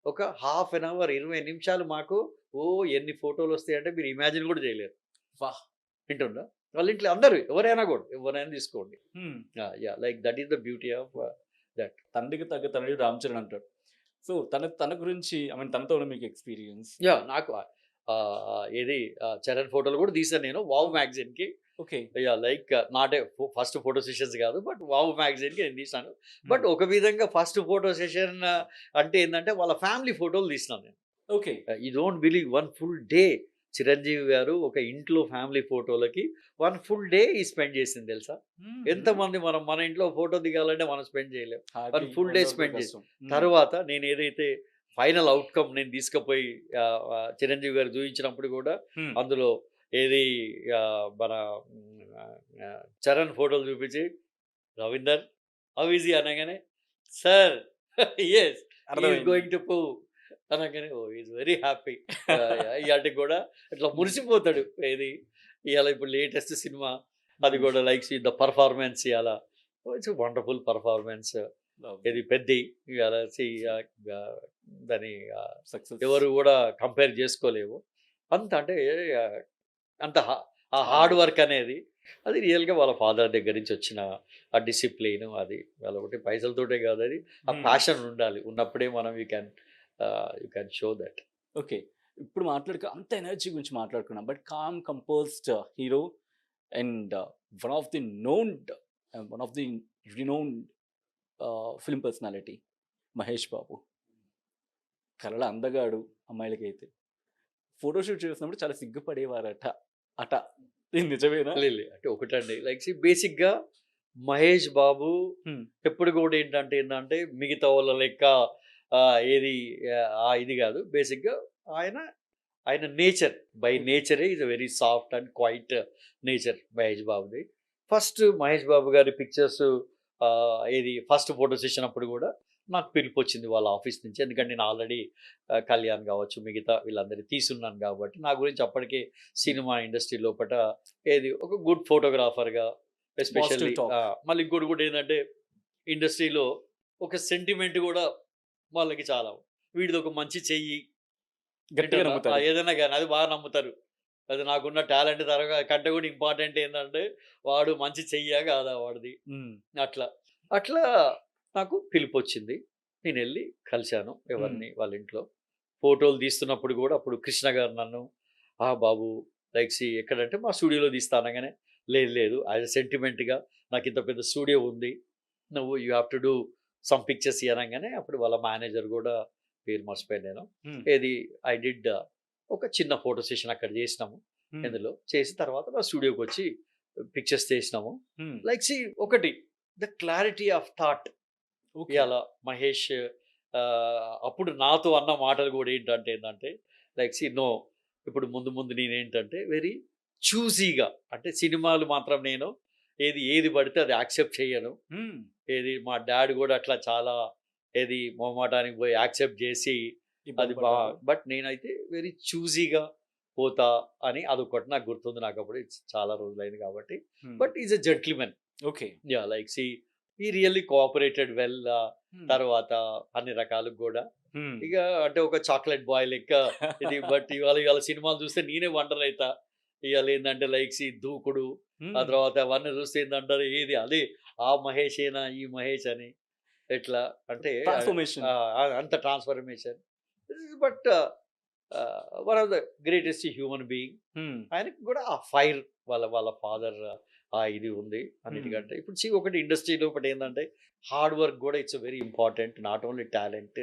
ఒక హాఫ్ అన్ అవర్ 20 నిమిషాలు మాకు ఎన్ని ఫోటోలు వస్తాయంటే మీరు ఇమాజిన్ కూడా చేయలేరు. వాహ్! వింటుందా వాళ్ళ ఇంట్లో అందరూ ఎవరైనా తీసుకోండి. Like that is the beauty of that. తండ్రికి తగ్గ తండ్రి రామ్ చరణ్ అంటాడు. సో తన గురించి తనతో ఉన్న మీకు ఎక్స్పీరియన్స్? నాకు ఏది చరణ్ ఫోటోలు కూడా తీసాను నేను వావ్ మ్యాగజైన్కి. Okay. Like not a first photo sessions కాదు, బట్ వావ్ మ్యాగజైన్కి నేను తీసాను. బట్ ఒక విధంగా ఫస్ట్ ఫోటో సెషన్ అంటే ఏంటంటే వాళ్ళ ఫ్యామిలీ ఫోటోలు తీసినాను నేను. Okay. You don't believe 1 full day Chiranjeevi గారు ఒక ఇంట్లో ఫ్యామిలీ ఫోటోలకి 1 ఫుల్ డే స్పెండ్ చేసింది తెలుసా. ఎంతమంది మన ఇంట్లో ఫోటో దిగాలంటే మనం స్పెండ్ చేయలేం. 1 ఫుల్ డే స్పెండ్ చేసాం. తర్వాత నేను ఏదైతే ఫైనల్ అవుట్కమ్ నేను తీసుకుపోయి చిరంజీవి గారు చూపించినప్పుడు కూడా అందులో ఏది మన చరణ్ ఫోటోలు చూపించి రవీందర్ హౌ ఈజ్ హి అనగానే sir yes going to prove అనగానే ఈజ్ వెరీ హ్యాపీ. ఇలాంటి కూడా అట్లా మురిసిపోతాడు. ఏది ఇవాళ ఇప్పుడు లేటెస్ట్ సినిమా అది కూడా లైక్స్ ద పర్ఫార్మెన్స్. ఇవాళ ఇట్స్ వండర్ఫుల్ పర్ఫార్మెన్స్. ఇది పెద్ద ఇవాళ దాని ఎవరు కూడా కంపేర్ చేసుకోలేవు. అంటే అంత ఆ హార్డ్ వర్క్ అనేది అది రియల్గా వాళ్ళ ఫాదర్ దగ్గర నుంచి వచ్చిన ఆ డిసిప్లిన్. అది వాళ్ళ ఒకటి పైసలతోటే కాదు, అది ఆ ప్యాషన్ ఉండాలి. ఉన్నప్పుడే మనం you can show that. Okay. ఇప్పుడు అంత ఎనర్జీ గురించి మాట్లాడుకున్నాం. But calm composed hero and one of the renowned film personality Mahesh Babu. కలల అందగాడు. అమ్మాయిలకైతే ఫోటోషూట్ చేసినప్పుడు చాలా సిగ్గుపడేవారట. ఇది నిజమేనా? అంటే ఒకటండి లైక్ బేసిక్గా మహేష్ బాబు ఎప్పుడు కూడా ఏంటంటే మిగతా వాళ్ళ లెక్క ఏది ఇది కాదు. బేసిక్గా ఆయన నేచర్ బై నేచరే is a very soft and quiet nature Mahesh బాబుది. ఫస్ట్ మహేష్ బాబు గారి పిక్చర్స్ ఏది ఫస్ట్ ఫోటో సెషన్ అప్పుడు కూడా నాకు పిలుపు వచ్చింది వాళ్ళ ఆఫీస్ నుంచి. ఎందుకంటే నేను ఆల్రెడీ కళ్యాణ్ కావచ్చు మిగతా వీళ్ళందరినీ తీసున్నాను కాబట్టి నా గురించి అప్పటికే సినిమా ఇండస్ట్రీ లోపల ఏది ఒక గుడ్ ఫోటోగ్రాఫర్గా ఎస్పెషల్లీ. మళ్ళీ ఇంకోటి కూడా ఏంటంటే ఇండస్ట్రీలో ఒక సెంటిమెంట్ కూడా వాళ్ళకి చాలా, వీడిది ఒక మంచి చెయ్యి ఏదైనా కానీ అది బాగా నమ్ముతారు. అది నాకున్న టాలెంట్ కంటే కూడా ఇంపార్టెంట్ ఏంటంటే వాడు మంచి చెయ్యా కాదా వాడిది. అట్లా నాకు పిలుపు వచ్చింది. నేను వెళ్ళి కలిశాను ఎవరిని వాళ్ళ ఇంట్లో. ఫోటోలు తీస్తున్నప్పుడు కూడా అప్పుడు కృష్ణ గారు నన్ను బాబు లైక్స్ ఎక్కడంటే మా స్టూడియోలో తీస్తా అనగానే లేదు యాజ్ అ సెంటిమెంట్గా నాకు ఇంత పెద్ద స్టూడియో ఉంది, నువ్వు you have to do some pictures అనగానే అప్పుడు వాళ్ళ మేనేజర్ కూడా పేరు మర్చిపోయాను నేను. ఏది ఐ డిడ్ ఒక చిన్న ఫోటో సెషన్ అక్కడ చేసినాము. ఇందులో చేసిన తర్వాత మా స్టూడియోకి వచ్చి పిక్చర్స్ చేసినాము. లైక్ ఒకటి ద క్లారిటీ ఆఫ్ థాట్. ఇవాళ మహేష్ అప్పుడు నాతో అన్న మాటలు కూడా ఏంటంటే లైక్ నో ఇప్పుడు ముందు నేనేంటంటే వెరీ చూజీగా, అంటే సినిమాలు మాత్రం నేను ఏది పడితే అది యాక్సెప్ట్ చేయను. ఏది మా డాడ్ కూడా అట్లా చాలా మొహమాటానికి పోయి యాక్సెప్ట్ చేసి అది బట్ నేనైతే వెరీ చూజీగా పోతా అని అదొకటి నాకు గుర్తుంది. నాకు అప్పుడు చాలా రోజులైంది కాబట్టి. But is a gentleman. Okay. Like he really cooperated well. తర్వాత అన్ని రకాలకు కూడా ఇక అంటే ఒక చాక్లెట్ బాయ్ లెక్క ఇది. బట్ ఇవాళ సినిమాలు చూస్తే నేనే వండర్ అవుతా. ఇవాళ ఏంటంటే లైక్ దూకుడు, ఆ తర్వాత అవన్నీ చూస్తే ఏంటంటారు ఏది అదే ఆ మహేషేనా ఈ మహేష్ అని ఎట్లా అంటే అంత transformation. But one of the greatest human being. ఆయనకి కూడా ఆ ఫైర్ వాళ్ళ ఫాదర్ ఇది ఉంది అన్నిటికంటే. ఇప్పుడు ఒకటి ఇండస్ట్రీలో ఒకటి ఏంటంటే హార్డ్ వర్క్ కూడా it's very important. Not only talent.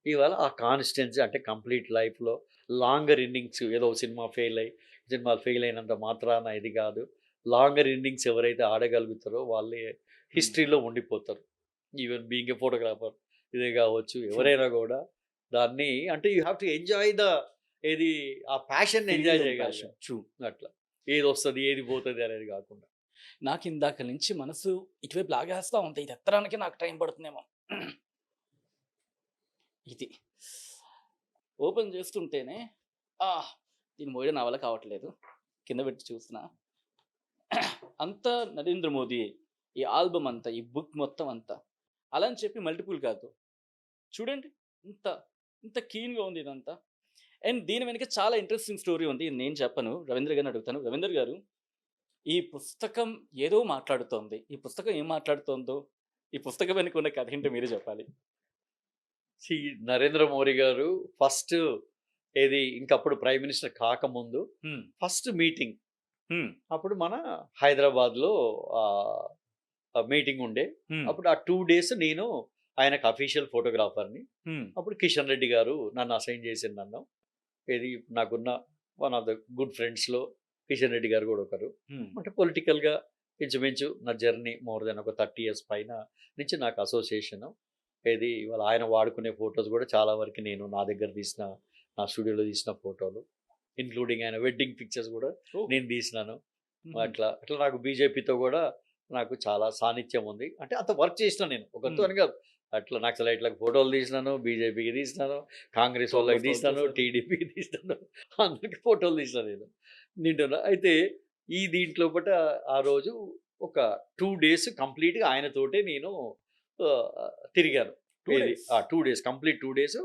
ఇవాళ ఆ కాన్స్టెన్సీ అంటే కంప్లీట్ లైఫ్‌లో లాంగర్ ఇన్నింగ్స్ ఏదో సినిమాలు ఫెయిల్ అయినంత మాత్రాన ఇది కాదు. లాంగర్ ఇన్నింగ్స్ ఎవరైతే ఆడగలుగుతారో వాళ్ళే హిస్టరీలో ఉండిపోతారు. ఈవెన్ బీయింగ్ ఎ ఫోటోగ్రాఫర్ ఇదే కావచ్చు. ఎవరైనా కూడా దాన్ని అంటే యూ హావ్ టు ఎంజాయ్ ఏది ఆ ప్యాషన్‌ని ఎంజాయ్ చేయగలగాలి. ట్రూ. అట్లా. ఏదొస్తది, ఏది పోతది అనేది కాకుండా. నాకు ఇందాక నుంచి మనసు ఇటువైపు లాగేస్తా ఉంది. ఇది ఎత్తడానికి నాకు టైం పడుతుందేమో. ఇది. ఓపెన్ చేస్తుంటేనే దీన్ని మోయడం నా వల్ల కావట్లేదు. కింద పెట్టి చూస్తున్నా. అంతా నరేంద్ర మోదీ. ఈ ఆల్బమ్ అంతా, ఈ బుక్ మొత్తం అంతా. అలా అని చెప్పి మల్టిపుల్ కాదు. చూడండి ఇంత ఇంత కీన్‌గా ఉంది ఇదంతా. అండ్ దీని వెనక చాలా ఇంట్రెస్టింగ్ స్టోరీ ఉంది. ఇది నేను చెప్పను. రవీంద్ర గారిని అడుగుతాను. రవీంద్ర గారు, ఈ పుస్తకం ఏదో మాట్లాడుతోంది. ఈ పుస్తకం ఏం మాట్లాడుతోందో, ఈ పుస్తకం వెనక ఉన్న కథ ఏంటో మీరే చెప్పాలి. సి నరేంద్ర మోడీ గారు ఫస్ట్ ఇంకప్పుడు ప్రైమ్ మినిస్టర్ కాకముందు హ్మ్. ఫస్ట్ మీటింగ్ హ్మ్. అప్పుడు మన హైదరాబాద్‌లో మీటింగ్ ఉండే. హ్మ్. అప్పుడు ఆ 2 డేస్ నేను ఆయనకు అఫీషియల్ ఫోటోగ్రాఫర్‌ని. హ్మ్. అప్పుడు కిషన్ రెడ్డి గారు నన్ను అసైన్ చేసిండు నన్ను. నాకున్న వన్ ఆఫ్ ద గుడ్ ఫ్రెండ్స్‌లో కిషన్ రెడ్డి గారు కూడా ఒకరు. హ్మ్. అంటే పొలిటికల్‌గా ఇంచుమించు నా జర్నీ మోర్ దెన్ ఒక 30 ఇయర్స్ పైన నుంచి నాకు అసోసియేషను. ఇవాళ ఆయన వాడుకునే ఫోటోస్ కూడా చాలా వరకు నేను నా దగ్గర తీసిన, నా స్టూడియోలో తీసిన ఫోటోలు. ఇంక్లూడింగ్ ఆయన వెడ్డింగ్ పిక్చర్స్ కూడా ఓహ్! నేను తీసినాను. హుహు. అట్లా నాకు బీజేపీతో కూడా నాకు చాలా సాన్నిధ్యం ఉంది. అంటే అంత వర్క్ చేసినా నేను. ఒకరితో హ్మ్. అని కాదు. అట్లా నక్సలైట్‌లకు ఫోటోలు తీసినాను, బీజేపీకి తీసినాను, కాంగ్రెస్ వాళ్ళకి ఫోటోస్ తీసినాను, చేశారు. టీడీపీకి తీసినాను. అందరికి ఫోటోలు తీసినా నేను. నిండున. అయితే దీంట్లో పూట ఆ రోజు ఒక 2 డేస్ కంప్లీట్‌గా ఆయనతోటే నేను తిరిగాను. 2 days. 2 days complete 2 days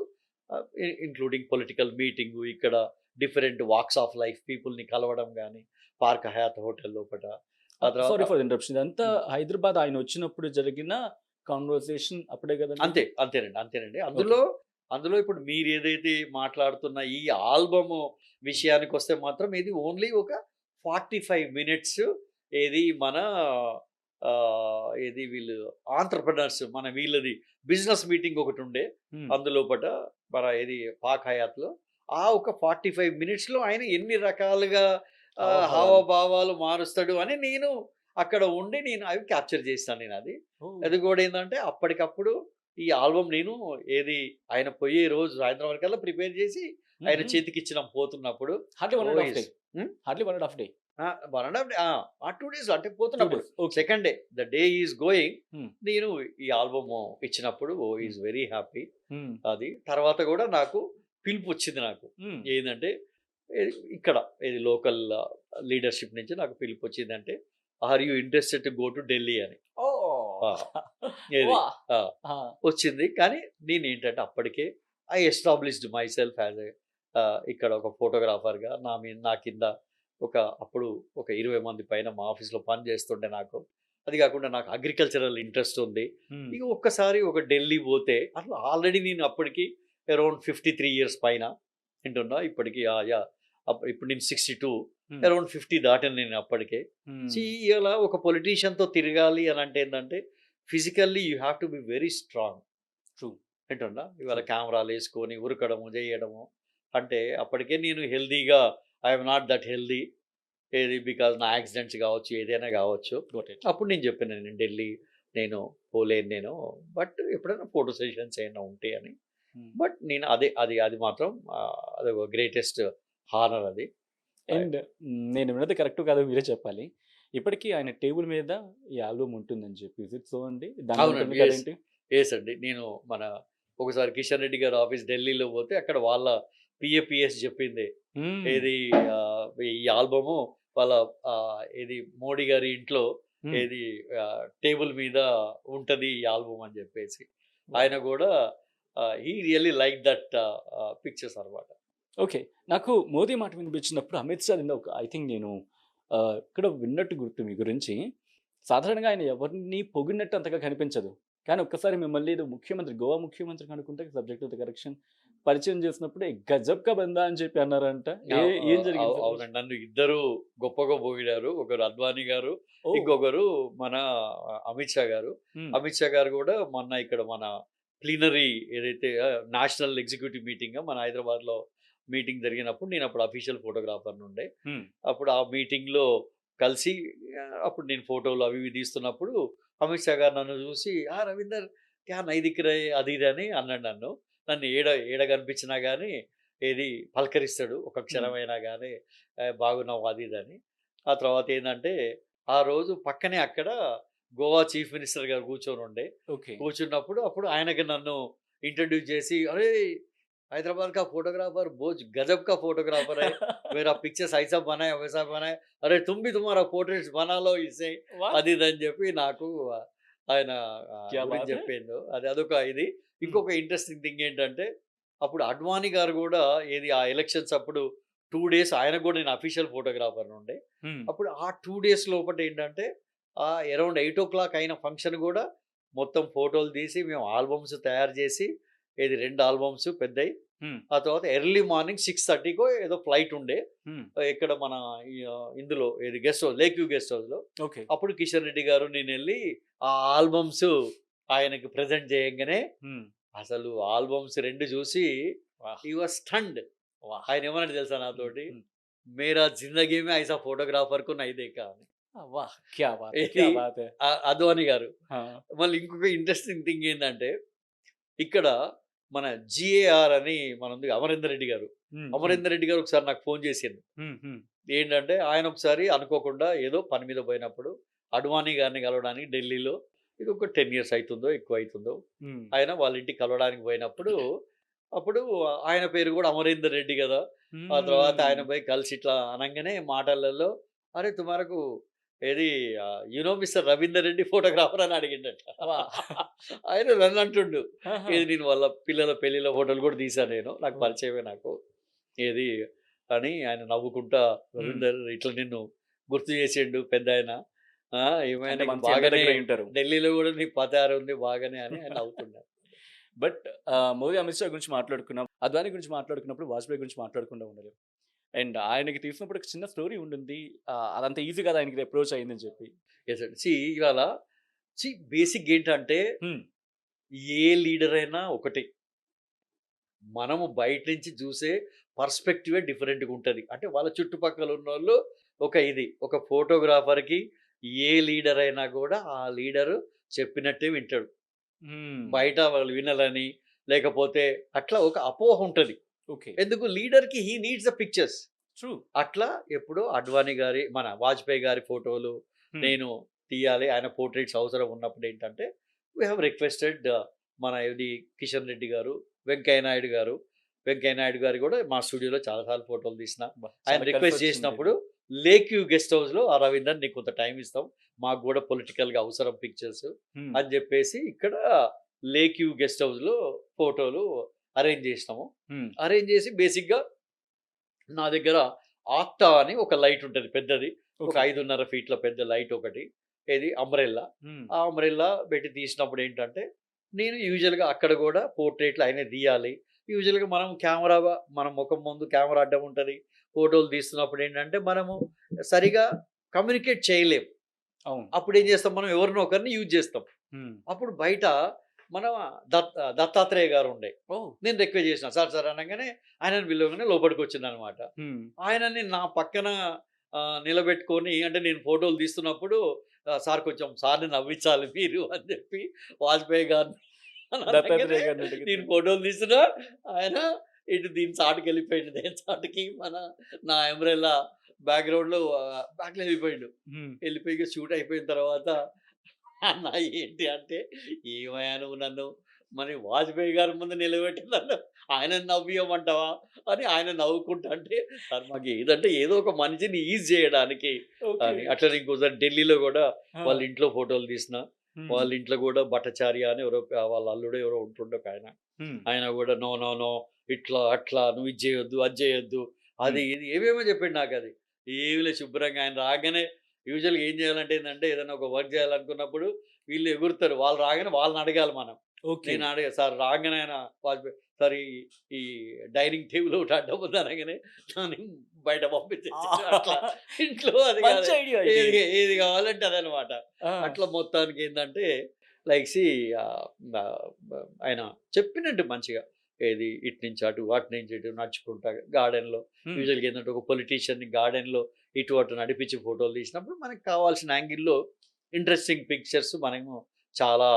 including political meeting ఇక్కడ డిఫరెంట్ వాక్స్ ఆఫ్ లైఫ్ పీపుల్‌ని కలవడం గాని, పార్క్ హయాత్ హోటల్ లోపట. ఆ తర్వాత సారీ ఫర్ ద ఇంటరప్షన్. ఇదంతా హ్మ్. హైదరాబాద్ ఆయనొచ్చినప్పుడు జరిగిన కన్వర్సేషన్ అప్పుడే గదండీ! అంతేనండి. ఓకే. అందులో ఇప్పుడు మీరేదైతే మాట్లాడుతున్న ఈ ఆల్బమ్ విషయానికొస్తే మాత్రం ఇది ఓన్లీ ఒక 45 మినిట్స్ మన వీళ్ళు ఆంత్రప్రెన్యూర్స్ మన వీళ్ళది బిజినెస్ మీటింగ్ ఒకటుండే. హ్మ్. అందులోపట మన పాక్ హయాత్‌లో. ఆ ఒక 45 మినిట్స్‌లో ఆయన ఎన్ని రకాలుగా హావభావాలు. హావభావాలు మారుస్తాడు అని నేను అక్కడ ఉండి నేను అవి క్యాప్చర్ చేసినాను నేనది. ఓహ్! అది కూడా ఏందంటే అప్పటికప్పుడు ఈ ఆల్బమ్ నేను ఆయన పోయే రోజు సాయంత్రం వరకల్లా ప్రిపేర్ చేసి ఆయన హుహు. చేతికిచ్చినాం పోతున్నప్పుడు. Hardly 1 ½ day. ఓఎస్. హ్మ్. Hardly 1 ½ day. 1 ½ డే. ఆ 2 డేస్ అంటే 2 పోతున్నప్పుడు. Days. Okay. Second day the day is going. హ్మ్. నేను ఈ ఆల్బమ్ ఇచ్చినప్పుడు హ్మ్. Is very happy. హ్మ్. అది. తర్వాత గూడా నాకు పిలుపొచ్చింది నాకు. హ్మ్. ఏందంటే ఇక్కడ లోకల్ లీడర్‌షిప్ నుంచి నాకు పిలుపొచ్చిందంటే, are you interested to go to Delhi అని. ఓహ్! ఆ! ఏది వాహ్! ఆ! ఆ! వచ్చింది. కానీ నేనేంటంటే అప్పటికే I established myself as ఇక్కడ ఒక ఫోటోగ్రాఫర్‌గా నా కింద అప్పుడు ఒక 20 మంది పైన మా ఆఫీస్‌లో పని చేస్తుండే నాకు. అది కాకుండా నాకు అగ్రికల్చరల్ ఇంట్రెస్ట్ ఉంది. హ్మ్. ఇక ఒక్కసారి ఢిల్లీ పోతే అసలు ఆల్రెడీ నేను అప్పటికి అరౌండ్ 53 ఇయర్స్ పైన వింటున్నా. ఇప్పటికి యాహ్! ఇప్పుడు నేను 62 హ్మ్. అరౌండ్ 50 దాటాను నేను అప్పటికే. హ్మ్. ఇలా ఒక పొలిటీషియన్‌తో తిరగాలి అనంటే ఏందంటే physically you have to be very strong. True. వింటుండా? ఇవాళ ట్రూ. కెమెరాలేసుకొని ఉరకడము, జేయడము. అంటే అప్పటికే నేను హెల్తీగా I am not that healthy. Because నా యాక్సిడెంట్స్ గావచ్చు, ఏదైనా గావచ్చు. Got it. అప్పుడు నేను చెప్పాను నేను ఢిల్లీ నేను పోలేను నేను. బట్ ఎప్పుడైనా ఫోటో సెషన్స్ ఏమైనా ఉంటే అని. హ్మ్. బట్ నేను అది మాత్రం అదొక గ్రేటెస్ట్ హానర్ అది. అండ్ నేను విన్నది కరెక్టో కాదో మీరే చెప్పాలి. ఇప్పటికి ఆయన టేబుల్ మీద ఈ ఆల్బమ్ ఉంటుందని చెప్పి. ఇస్ ఇట్ సో అండి? దాని వెనక అవునండి. ఉన్న కథేంటి? యెస్ అండి. నేను ఒకసారి కిషన్ రెడ్డి గారి ఆఫీస్ ఢిల్లీలో పోతే అక్కడ వాళ్ళ పిఎస్ చెప్పింది. హ్మ్. ఏది ఈ ఆల్బము వాళ్ళ మోడీ గారి ఇంట్లో హ్మ్. టేబుల్ మీద ఉంటది ఈ ఆల్బమ్ అని చెప్పేసి. వావ్! ఆయన గూడా హి రియల్లీ లైక్ దట్ పిక్చర్స్ అన్నమాట. ఓకే. నాకు మోదీ మాట వినిపించినప్పుడు అమిత్ షా నిన్న ఐ థింక్ నేను ఎక్కడో విన్నట్టు గుర్తు మీ గురించి. సాధారణంగా ఆయన ఎవరిని పొగిడినట్టు అంతగా కనిపించదు. కానీ ఒక్కసారి మిమ్మల్ని ఏదో ముఖ్యమంత్రి, గోవా ముఖ్యమంత్రి అనుకుంటే సబ్జెక్ట్ ఆఫ్ ద కరెక్షన్ పరిచయం చేసినప్పుడే గజబ్ కా బందా అని చెప్పి అన్నారంట. ఏం జరిగింది సార్? అవునండి. నన్ను ఇద్దరు గొప్పగా పొగిడారు. ఒకరు అద్వానీ గారు, ఓహ్! ఇంకొకరు మన అమిత్ షా గారు. హ్మ్. అమిత్ షా గారు గూడా మొన్న ఇక్కడ మన ప్లీనరీ ఏదైతే నేషనల్ ఎగ్జిక్యూటివ్ మీటింగ్ మన హైదరాబాద్లో మీటింగ్ జరిగినప్పుడు నేను అప్పుడు అఫీషియల్ ఫోటోగ్రాఫర్ ఉండే. అప్పుడు ఆ మీటింగ్లో కలిసి అప్పుడు నేను ఫోటోలు అవి ఇవి తీస్తున్నప్పుడు అమిత్ షా గారు నన్ను చూసి రవీందర్ క్యా నై దిక్ రే అది ఇది అని అన్నాడు నన్ను. నన్ను ఏడ కనిపించినా కానీ ఏది పలకరిస్తాడు ఒక క్షణమైనా కానీ బాగున్నావు అది ఇది అని. ఆ తర్వాత ఏంటంటే ఆ రోజు పక్కనే అక్కడ గోవా చీఫ్ మినిస్టర్ గారు కూర్చొని ఉండే. ఓకే. కూర్చున్నప్పుడు అప్పుడు ఆయనకి నన్ను ఇంట్రడ్యూస్ చేసి, "अरे! हैदराबाद का फोटोग्राफर बहुत गजब का फोटोग्राफर है। मेरा पिक्चर्स ऐसा बनाए, वैसा बनाए। अरे तुम भी तुम्हारा पोर्ट्रेट्स बना लो इससे" వాహ్! అది ఇది అని చెప్పి నాకు ఆయన క్యా గురించి బాత్ హై! చెప్పిండు. అదొక ఇది. ఇంకొక ఇంట్రెస్టింగ్ థింగ్ ఏంటంటే, అప్పుడు అడ్వాణి గారు కూడా ఏది ఆ ఎలక్షన్స్ అప్పుడు 2 డేస్ ఆయనకు కూడా నేను అఫీషియల్ ఫోటోగ్రాఫర్ ఉండే. హ్మ్. అప్పుడు ఆ 2 డేస్ లోపట ఏంటంటే అరౌండ్ 8:00 అయిన ఫంక్షన్ గూడా మొత్తం ఫోటోలు తీసి మేము ఆల్బమ్స్ తయారు చేసి, ఏది 2 ఆల్బమ్స్ పెద్దయి. హ్మ్. ఆ తర్వాత ఎర్లీ మార్నింగ్ 6:30కో ఏదో ఫ్లైట్ ఉండే. హ్మ్. ఇక్కడ మన ఇందులో ఏది guest house lake view guest హౌస్‌లో. ఓకే. అప్పుడు కిషన్ రెడ్డి గారు నేనెళ్ళి ఆ ఆల్బమ్స్ ఆయనకి ప్రెజెంట్ చేయంగానే హ్మ్. అసలు ఆల్బమ్స్ 2 చూసి వాహ్! He was stunned. వాహ్! ఆయన ఏమన్నాడు తెలుసా హ్మ్. నాతోటి? హ్మ్. "మేరా జిందగీ మే ఐసా ఫోటోగ్రాఫర్ కో నహీ దేఖా" అని. వాహ్! క్యా బాత్ హై! ఏది క్యా బాత్ హై! అద్వాని గారు. ఆ! మళ్ళీ ఇంకొక ఇంట్రెస్టింగ్ థింగ్ ఏందంటే, ఇక్కడ మన జీఏఆర్ అని ఉంది అమరేందర్ రెడ్డి గారు. హ్మ్. హ్మ్. అమరేందర్ రెడ్డి గారు ఒకసారి నాకు ఫోన్ చేసిండు. హ్మ్. హ్మ్. ఏంటంటే, ఆయన ఒకసారి అనుకోకుండా ఏదో పని మీద పోయినప్పుడు అడ్వాణి గారిని కలవడానికి ఢిల్లీలో ఇది ఒక 10 ఇయర్స్ అయితుందో, ఎక్కువ అయితుందో. హ్మ్. ఆయన వాళ్ళ ఇంటికి కలవడానికి పోయినప్పుడు, అప్పుడు ఆయన పేరు కూడా అమరేందర్ రెడ్డి గదా! ఆ తర్వాత ఆయన హ్మ్. పోయి కలిసి ఇట్లా అనంగానే మాటలలో, "అరే! తుమారకు ఏది you know mister Ravinder Reddy photographer" అని అడిగిండట. వాహ్! ఆయన నన్ను అంటుండు. ఆహా! ఏది నేను వాళ్ళ పిల్లల పెళ్ళిళ్ళ ఫోటోలు కూడా తీశాను నేను. నాకు ఓహ్! పరిచయమే నాకు. ఏది అని ఆయన నవ్వుకుంటా, హ్మ్. "రవీందర్ ఇట్లా నిన్ను గుర్తు చేసిండు పెద్దాయన. ఏమైనా అంటే నీకు మంచి ఎండ బాగానే దగ్గర అయ్యుంటారు. ఢిల్లీలో కూడా నీకు పతారు ఉంది బాగానే" అని ఆయన నవ్వుతున్నాడు. బట్ మోదీ, అమిత్ షా గురించి మాట్లాడుకున్నాం. అద్వానీ గురించి మాట్లాడుకున్నప్పుడు వాజ్పేయి గురించి మాట్లాడకుండా ఉండలేం. అండ్ ఆయనకి తీసినప్పుడు ఒక చిన్న స్టోరీ ఉండింది. అదంత ఈజీ కాదు ఆయనకి అప్రోచ్ అయిందని చెప్పి. యెస్ అండి. ఇవాళ బేసిక్ ఏంటంటే హ్మ్. ఏ లీడర్ అయినా ఒకటే. మనము బయట నుంచి చూసే పర్స్పెక్టివే డిఫరెంట్‌గా ఉంటది. అంటే వాళ్ళ చుట్టుపక్కల ఉన్నోళ్ళు ఒక ఫోటోగ్రాఫర్‌కి ఏ లీడర్ అయినా గూడా ఆ లీడరు చెప్పినట్టే వింటాడు. హ్మ్. బయట వాళ్ళు వినరని, లేకపోతే అట్లా ఒక అపోహ ఉంటది. ఓకే. ఎందుకు లీడర్‌కి హి నీడ్స్ ద పిక్చర్స్. ట్రూ. అట్లా ఎప్పుడో అడ్వాణి గారి మన వాజ్పేయి గారి ఫోటోలు హ్మ్. నేను తీయాలి. ఆయన పోర్ట్రెయిట్స్ అవసరం ఉన్నప్పుడు ఏంటంటే, వి హావ్ రిక్వెస్టెడ్ మన ఇది కిషన్ రెడ్డి గారు, వెంకయ్య నాయుడు గారు. వెంకయ్య నాయుడు గారు గూడా మా స్టూడియోలో చాలా సార్లు ఫోటోలు తీసిన. అబ్బా! ఆయన చాలా రిక్వెస్ట్ కలిసొచ్చిందిది. చేసినప్పుడు లేక్ వ్యూ గెస్ట్ హౌస్‌లో రవీందర్ నీకు కొంత టైమ్ ఇస్తాం. మాకు గూడా పొలిటికల్‌గా అవసరం పిక్చర్స్ హ్మ్. అని జెప్పేసి ఇక్కడ లేక్ వ్యూ గెస్ట్ హౌస్‌లో ఫోటోలు అరేంజ్ జేసినాము. హ్మ్. అరేంజ్ జేసి బేసిక్‌గా నా దగ్గర ఆక్టా అని ఒక లైట్ ఉంటది పెద్దది. ఒక ఓకే. 5.5 ఫీట్ల పెద్ద లైట్ ఒకటి. ఏది అంబ్రెల్లా. హ్మ్. ఆ అంబ్రెల్లా పెట్టి తీసినప్పుడు ఏంటంటే, నేను యూజువల్‌గా అక్కడ గూడా పోర్ట్రెయిట్లు ఆయనయి తీయాలి. యూజువల్‌గా మనం మన ముఖం ముందు కెమెరా అడ్డం ఉంటది. ఫోటోలు తీస్తున్నప్పుడు ఏంటంటే, మనము సరిగా కమ్యూనికేట్ చేయలేం. అవును. అప్పుడేం చేస్తాం మనం ఎవరినో ఒకరిని యూజ్ చేస్తాం. హ్మ్. అప్పుడు బయట మన దత్తాత్రేయ గారుండే. ఓహ్! నేను రిక్వెస్ట్ చేసిన. సార్ సార్ అనంగానే ఆయనని పిలవగానే లోపలికొచ్చిందనమాట. హ్మ్. ఆయనని నా పక్కన నిలబెట్టుకొని అంటే నేను ఫోటోలు తీస్తున్నప్పుడు సార్ కొంచెం సార్‌ని నవ్వించాలి మీరు అని చెప్పి వాజ్పేయి గారిని అని అనంగానే దత్తాత్రేయ గారిని అడిగితే నేను ఫోటోలు తీస్తున్నా ఆయన ఇటు దీని చాటుకెళ్ళిపోయిండు. దేని చాటుకి నా అంబ్రెల్లా బ్యాక్‌గ్రౌండ్‌లో బ్యాక్‌లో వెళ్ళిపోయిండు. హ్మ్. వెళ్ళిపోయి ఇక షూట్ అయిపోయిన తర్వాత అన్న ఏంటి అంటే, "ఏమయ్యా నువ్వు నన్ను మరి వాజ్పేయి గారి ముందు నిలబెట్టి నన్ను ఆయనని నవ్వియమంటావా?" అని ఆయన నవ్వుకుంటా అంటే, సార్ మాకు ఏదంటే ఏదో ఒక మనిషిని ఈజ్ చేయడానికి ఓకే. అని. అట్లనే ఇంకోసారి ఢిల్లీలో గూడా ఆ! వాళ్ళ ఇంట్లో ఫోటోలు తీసిన. హ్మ్. వాళ్ళ ఇంట్లో గూడా భట్టాచార్య అని ఎవరో వాళ్ళ అల్లుడో ఎవరో ఉంటుండే ఒకాయన. హ్మ్. ఆయన గూడా నో, నో, నో ఇట్లా, అట్లా నువ్వు ఇది జేయొద్దు, అది జేయొద్దు. అది హ్మ్. ఇది ఏవేమో చెప్పిండు నాకది. ఏమి లేదు శుభ్రంగా ఆయన రాగానే యూజువల్‌గా ఏం చేయాలంటే ఏందంటే ఏదైనా ఒక వర్క్ చేయాలనుకున్నప్పుడు వీళ్ళు ఎగురుతారు. వాళ్ళు రాగానే వాళ్ళని అడగాలి మనం. ఓకే. నేను అడిగా సార్ రాగానే ఆయన వాజ్పేయి సార్ ఈ డైనింగ్ టేబుల్ ఒకటి అడ్డం ఉంది అనగానే దాన్ని బయట పంపించేసాడు. అట్లా ఇంట్లో అది మంచి కాదు. ఐడియా ఇది. ఏది ఏది కావాలంటే అదనమాట. ఆ! అట్లా మొత్తానికి ఏందంటే లైక్ సి ఆయన చెప్పినట్టు మంచిగా ఏది ఇటు నుంచి అటు అటు నుంచి ఇటు నడుచుకుంటా గార్డెన్లో యూజువల్గా ఏంటంటే ఒక పొలిటీషియన్ని గార్డెన్లో ఇటు అటు నడిపించి ఫోటోలు తీసినప్పుడు మనకు కావాల్సిన యాంగిల్లో ఇంట్రెస్టింగ్ పిక్చర్స్ మనము చాలా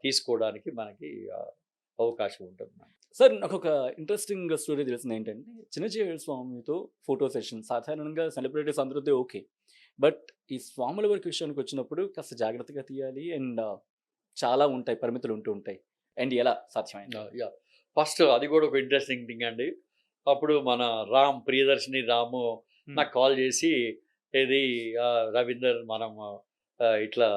తీసుకోవడానికి మనకి అవకాశం ఉంటుంది. సార్ నాకు ఒక ఇంట్రెస్టింగ్ స్టోరీ తెలిసింది ఏంటంటే చిన్నజీవి స్వామితో ఫోటో సెషన్ సాధారణంగా సెలబ్రిటీస్ అందరితో ఓకే, బట్ ఈ స్వాముల వరకు విషయానికి వచ్చినప్పుడు కాస్త జాగ్రత్తగా తీయాలి అండ్ చాలా ఉంటాయి, పరిమితులు ఉంటూ ఉంటాయి. అండ్ ఎలా సాధ్యమైంది? యా ఫస్ట్ అది కూడా ఒక ఇంట్రెస్టింగ్ థింగ్ అండి. అప్పుడు మన ప్రియదర్శిని రాము నాకు కాల్ చేసి ఏది రవీందర్ మనం ఇట్లా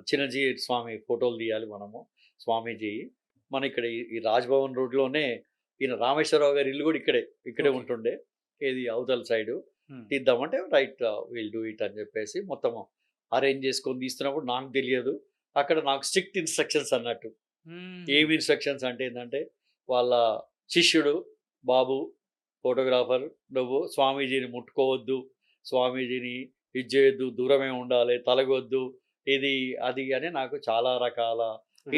చిన్నజీవి స్వామి ఫోటోలు తీయాలి మనము, స్వామీజీ మన ఇక్కడ ఈ రాజ్భవన్ రోడ్లోనే ఈయన రామేశ్వరరావు గారి ఇల్లు కూడా ఇక్కడే Okay. ఉంటుండే, ఏది అవతల సైడు తీద్దామంటే రైట్ విల్ డూ ఇట్ అని చెప్పేసి మొత్తం అరేంజ్ చేసుకొని తీస్తున్నప్పుడు నాకు తెలియదు, అక్కడ నాకు స్ట్రిక్ట్ ఇన్స్ట్రక్షన్స్ అన్నట్టు. ఏమి ఇన్స్ట్రక్షన్స్ అంటే ఏంటంటే వాళ్ళ శిష్యుడు బాబు ఫోటోగ్రాఫర్, నువ్వు స్వామీజీని ముట్టుకోవద్దు, స్వామీజీని ఇది చేయొద్దు, దూరమే ఉండాలి, తలగొద్దు, ఇది అది అని నాకు చాలా రకాల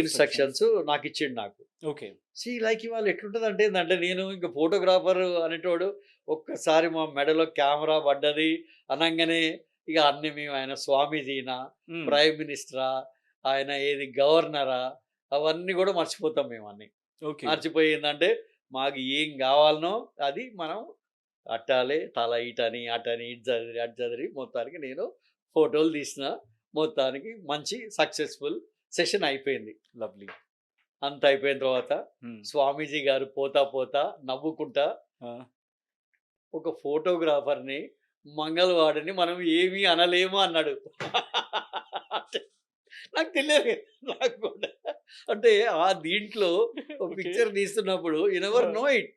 ఇన్స్ట్రక్షన్స్ నాకు ఇచ్చిండు నాకు. ఓకే. సి లైక్ ఇవాళ ఎట్లుంటుంది అంటే ఏంటంటే నేను ఇంకా ఫోటోగ్రాఫర్ అనేటోడు ఒక్కసారి మా మెడలో కెమెరా పడ్డది అనగానే ఇక అన్ని మేము ఆయన స్వామీజీనా, ప్రైమ్ మినిస్టరా, ఆయన ఏది గవర్నరా, అవన్నీ కూడా మర్చిపోతాం మేము అన్ని. ఓకే. మర్చిపోయిందంటే మాకు ఏం కావాలనో అది మనం అట్టాలే, తల ఇటని అటని ఇటు చదివి అటు చదివి మొత్తానికి నేను ఫోటోలు తీసిన, మొత్తానికి మంచి సక్సెస్ఫుల్ సెషన్ అయిపోయింది. లవ్లీ. అంత అయిపోయిన తర్వాత స్వామీజీ గారు పోతా పోతా నవ్వుకుంటా ఒక ఫోటోగ్రాఫర్ని మంగళవాడిని మనం ఏమీ అనలేము అన్నాడు. అంటే నాకు తెలియదు, నాకు కూడా అంటే ఆ దీంట్లో ఒక Okay. పిక్చర్ తీస్తున్నప్పుడు you never know it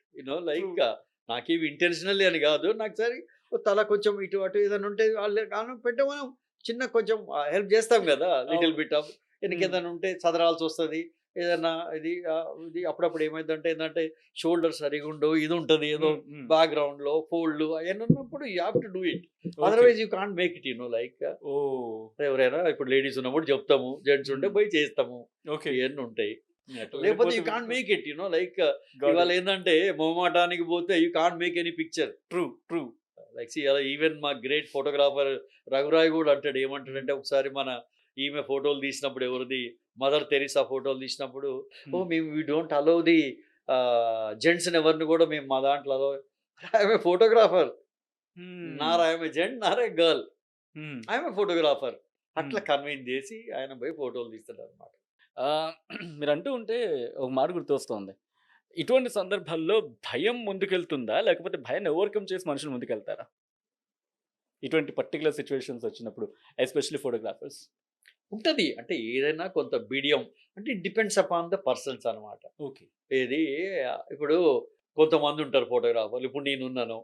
like నాకేమి ఇంటెన్షనల్లీ అని కాదు, నాకు సరే తల కొంచెం ఇటు అటు ఏదైనా ఉంటే వాళ్ళు పెట్టే మనం చిన్న కొంచెం హెల్ప్ చేస్తాం కదా, లిటిల్ బిట్ ఆఫ్ వెనక ఏదైనా ఉంటే చదరాల్సి వస్తుంది, ఏదన్నా ఇది ఇది అప్పుడప్పుడు ఏమైందంటే ఏంటంటే షోల్డర్ సరిగా ఉండవు, ఇది ఉంటుంది ఏదో బ్యాక్గ్రౌండ్ లో ఫోల్డ్ అవన్నీ ఉన్నప్పుడు you have to do it, otherwise you can't make it like ఓ ఎవరైనా ఇప్పుడు లేడీస్ ఉన్నప్పుడు చెప్తాము, జెంట్స్ ఉంటే పోయి చేస్తాము, ఓకే. ఇవన్నీ ఉంటాయి. లేకపోతే you can't make it like ఇవాళ ఏంటంటే మొహమాటానికి పోతే you can't make any picture. True true. Like even మా గ్రేట్ ఫోటోగ్రాఫర్ రఘురాయ్ కూడా అంటాడు, ఏమంటాడంటే ఒకసారి మన ఈమె ఫోటోలు తీసినప్పుడు ఎవరిది మదర్ తెరీసా ఫోటోలు తీసినప్పుడు మేము we don't allow the gents ఎవరిని కూడా మేము మా దాంట్లో allow, I'm a photographer, Nar I'm a gent Nar A girl, I'm a photographer అట్లా కన్విన్స్ చేసి ఆయన పోయి ఫోటోలు తీస్తాడు అనమాట. మీరు అంటూ ఉంటే ఒక మాట గుర్తొస్తుంది. ఇటువంటి సందర్భాల్లో భయం ముందుకెళ్తుందా, లేకపోతే భయాన్ని ఓవర్కమ్ చేసి మనుషులు ముందుకెళ్తారా ఇటువంటి పర్టికులర్ సిచ్యువేషన్స్ వచ్చినప్పుడు, ఎస్పెషల్లీ ఫోటోగ్రాఫర్స్? ఉంటుంది అంటే ఏదైనా కొంత బిడియం అంటే it depends upon the persons అనమాట. ఓకే. ఏది ఇప్పుడు కొంతమంది ఉంటారు ఫోటోగ్రాఫర్లు, ఇప్పుడు నేను ఉన్నాను,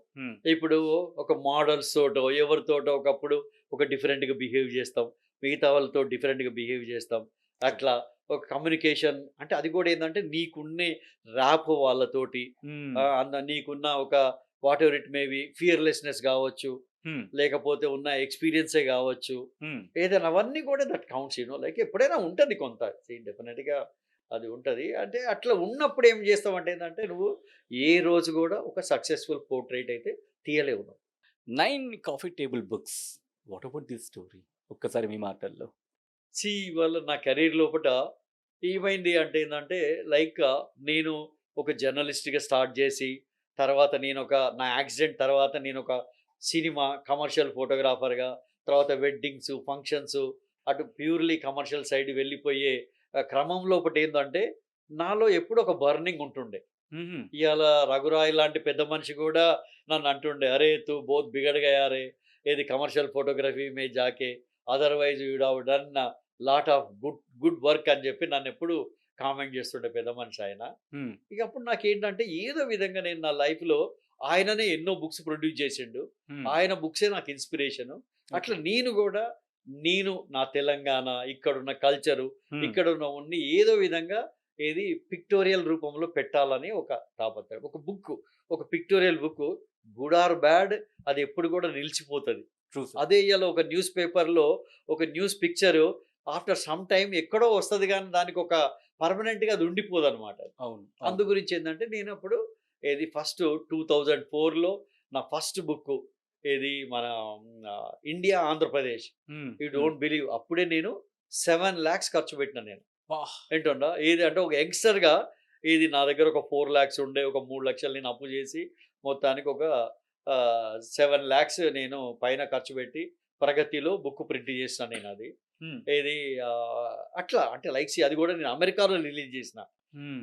ఇప్పుడు ఒక మోడల్స్ తోటో ఎవరితోటో ఒకప్పుడు ఒక డిఫరెంట్గా బిహేవ్ చేస్తాం, మిగతా వాళ్ళతో డిఫరెంట్గా బిహేవ్ చేస్తాం, అట్లా ఒక కమ్యూనికేషన్ అంటే అది కూడా ఏంటంటే నీకున్నే ర్యాప్ వాళ్ళతోటి నీకున్న ఒక what ever it maybe fearlessness కావచ్చు, లేకపోతే ఉన్న ఎక్స్పీరియన్సే కావచ్చు, ఏదైనా అవన్నీ కూడా దట్ కౌంట్స్ లైక్ ఎప్పుడైనా ఉంటుంది కొంత డెఫినెట్గా అది ఉంటుంది. అంటే అట్లా ఉన్నప్పుడు ఏం చేస్తామంటే ఏంటంటే నువ్వు ఏ రోజు కూడా ఒక సక్సెస్ఫుల్ పోర్ట్రేట్ అయితే తీయలేవు. 9 coffee table books, what about this story? ఒక్కసారి మీ మాటల్లో. ఇవాళ నా కెరీర్ లోపల ఏమైంది అంటే ఏంటంటే లైక్ నేను ఒక జర్నలిస్ట్గా స్టార్ట్ చేసి తర్వాత నా యాక్సిడెంట్ తర్వాత నేను ఒక సినిమా కమర్షియల్ ఫోటోగ్రాఫర్గా, తర్వాత వెడ్డింగ్స్ ఫంక్షన్స్ అటు ప్యూర్లీ కమర్షియల్ సైడ్ వెళ్ళిపోయే క్రమంలో ఒకటి ఏంటంటే నాలో ఎప్పుడు ఒక బర్నింగ్ ఉంటుండే. ఇవాళ రఘురాయ్ లాంటి పెద్ద మనిషి కూడా నన్ను అంటుండే, అరే తూ బోత్ బిగడ్ గయారే, ఏది కమర్షియల్ ఫోటోగ్రఫీ మే జాకే, otherwise you'd have done lot of good work అని చెప్పి నన్ను ఎప్పుడు కామెంట్ చేస్తుండే పెద్ద మనిషి ఆయన. ఇక అప్పుడు నాకేంటంటే ఏదో విధంగా నేను నా లైఫ్లో ఆయననే ఎన్నో బుక్స్ ప్రొడ్యూస్ చేసిండు, ఆయన బుక్సే నాకు ఇన్స్పిరేషను. అట్లా నేను కూడా నా తెలంగాణ ఇక్కడున్న కల్చరు ఇక్కడున్న ఉన్ని ఏదో విధంగా ఏది పిక్టోరియల్ రూపంలో పెట్టాలని ఒక తాపత్రయం. ఒక pictorial book good or bad అది ఎప్పుడు కూడా నిలిచిపోతుంది. అదే ఇవాళ ఒక న్యూస్ పేపర్లో ఒక news picture after some time ఎక్కడో వస్తది గానీ దానికి ఒక పర్మనెంట్‌గా అది ఉండిపోదనమాట. అవును. అందు అవును. గురించి ఏందంటే నేనప్పుడు ఏది ఫస్ట్ 2004లో నా ఫస్ట్ బుక్కు ఏది మన 'ఇండియా ఆంధ్రప్రదేశ్' హ్మ్. యూ హ్మ్. డోంట్ బిలీవ్ అప్పుడే నేను 7,00,000 ఖర్చు పెట్టినా నేను. వాహ్! ఏంటండా ఏది అంటే ఒక యంగ్‌స్టర్‌గా ఇది నా దగ్గర ఒక 4,00,000 ఉండే ఒక 3,00,000 నేను అప్పు చేసి మొత్తానికి ఒక 7,00,000 నేను పైన ఖర్చు పెట్టి ప్రగతిలో బుక్ ప్రింట్ చేసినా నేనది. హ్మ్. ఏది అట్లా అంటే లైక్ సీ అది కూడా నేను అమెరికాలో రిలీజ్ చేసిన. హ్మ్.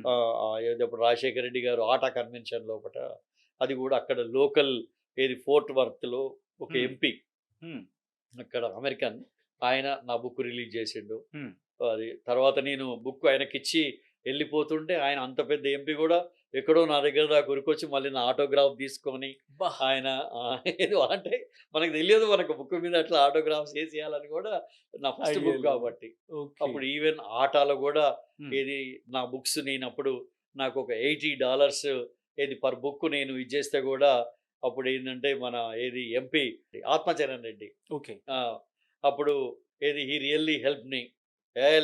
ఏది అప్పుడు రాజశేఖర రెడ్డి గారు ఆటా కన్వెన్షన్ లోపట అది కూడా అక్కడ లోకల్ ఏది ఫోర్ట్ వర్త్‌లో ఒక హ్మ్. ఎంపీ హ్మ్. అక్కడ అమెరికన్ ఆయన నా బుక్ రిలీజ్ చేసిండు. హ్మ్. అది. తర్వాత నేను బుక్ ఆయనకిచ్చి ఎళ్ళిపోతుంటే, ఆయన అంత పెద్ద ఎంపీ గూడా ఎక్కడో నా దగ్గర దాకా ఉరికొచ్చి మళ్ళీ నా ఆటోగ్రాఫ్ తీసుకొని, అబ్బా! ఆయన ఏదో అంటే మనకు తెలియదు మనకు బుక్ మీద అట్లా ఆటోగ్రాఫ్స్ ఏసేయాలని గూడా నా ఫస్ట్ ఐడియా బుక్ లేదు. గాబట్టి. ఓకే. అప్పుడు ఈవెన్ ఆటాలో గూడా హ్మ్. ఏది నా బుక్స్ నేనప్పుడు నాకొక $80 ఏది పర్ బుక్ నేను ఇది జేస్తే గూడా అప్పుడేందంటే మన ఏది ఎంపీ ఆత్మచరణ్ రెడ్డి. ఓకే. ఆ! అప్పుడు ఏది హి రియల్లీ హెల్ప్ మీ.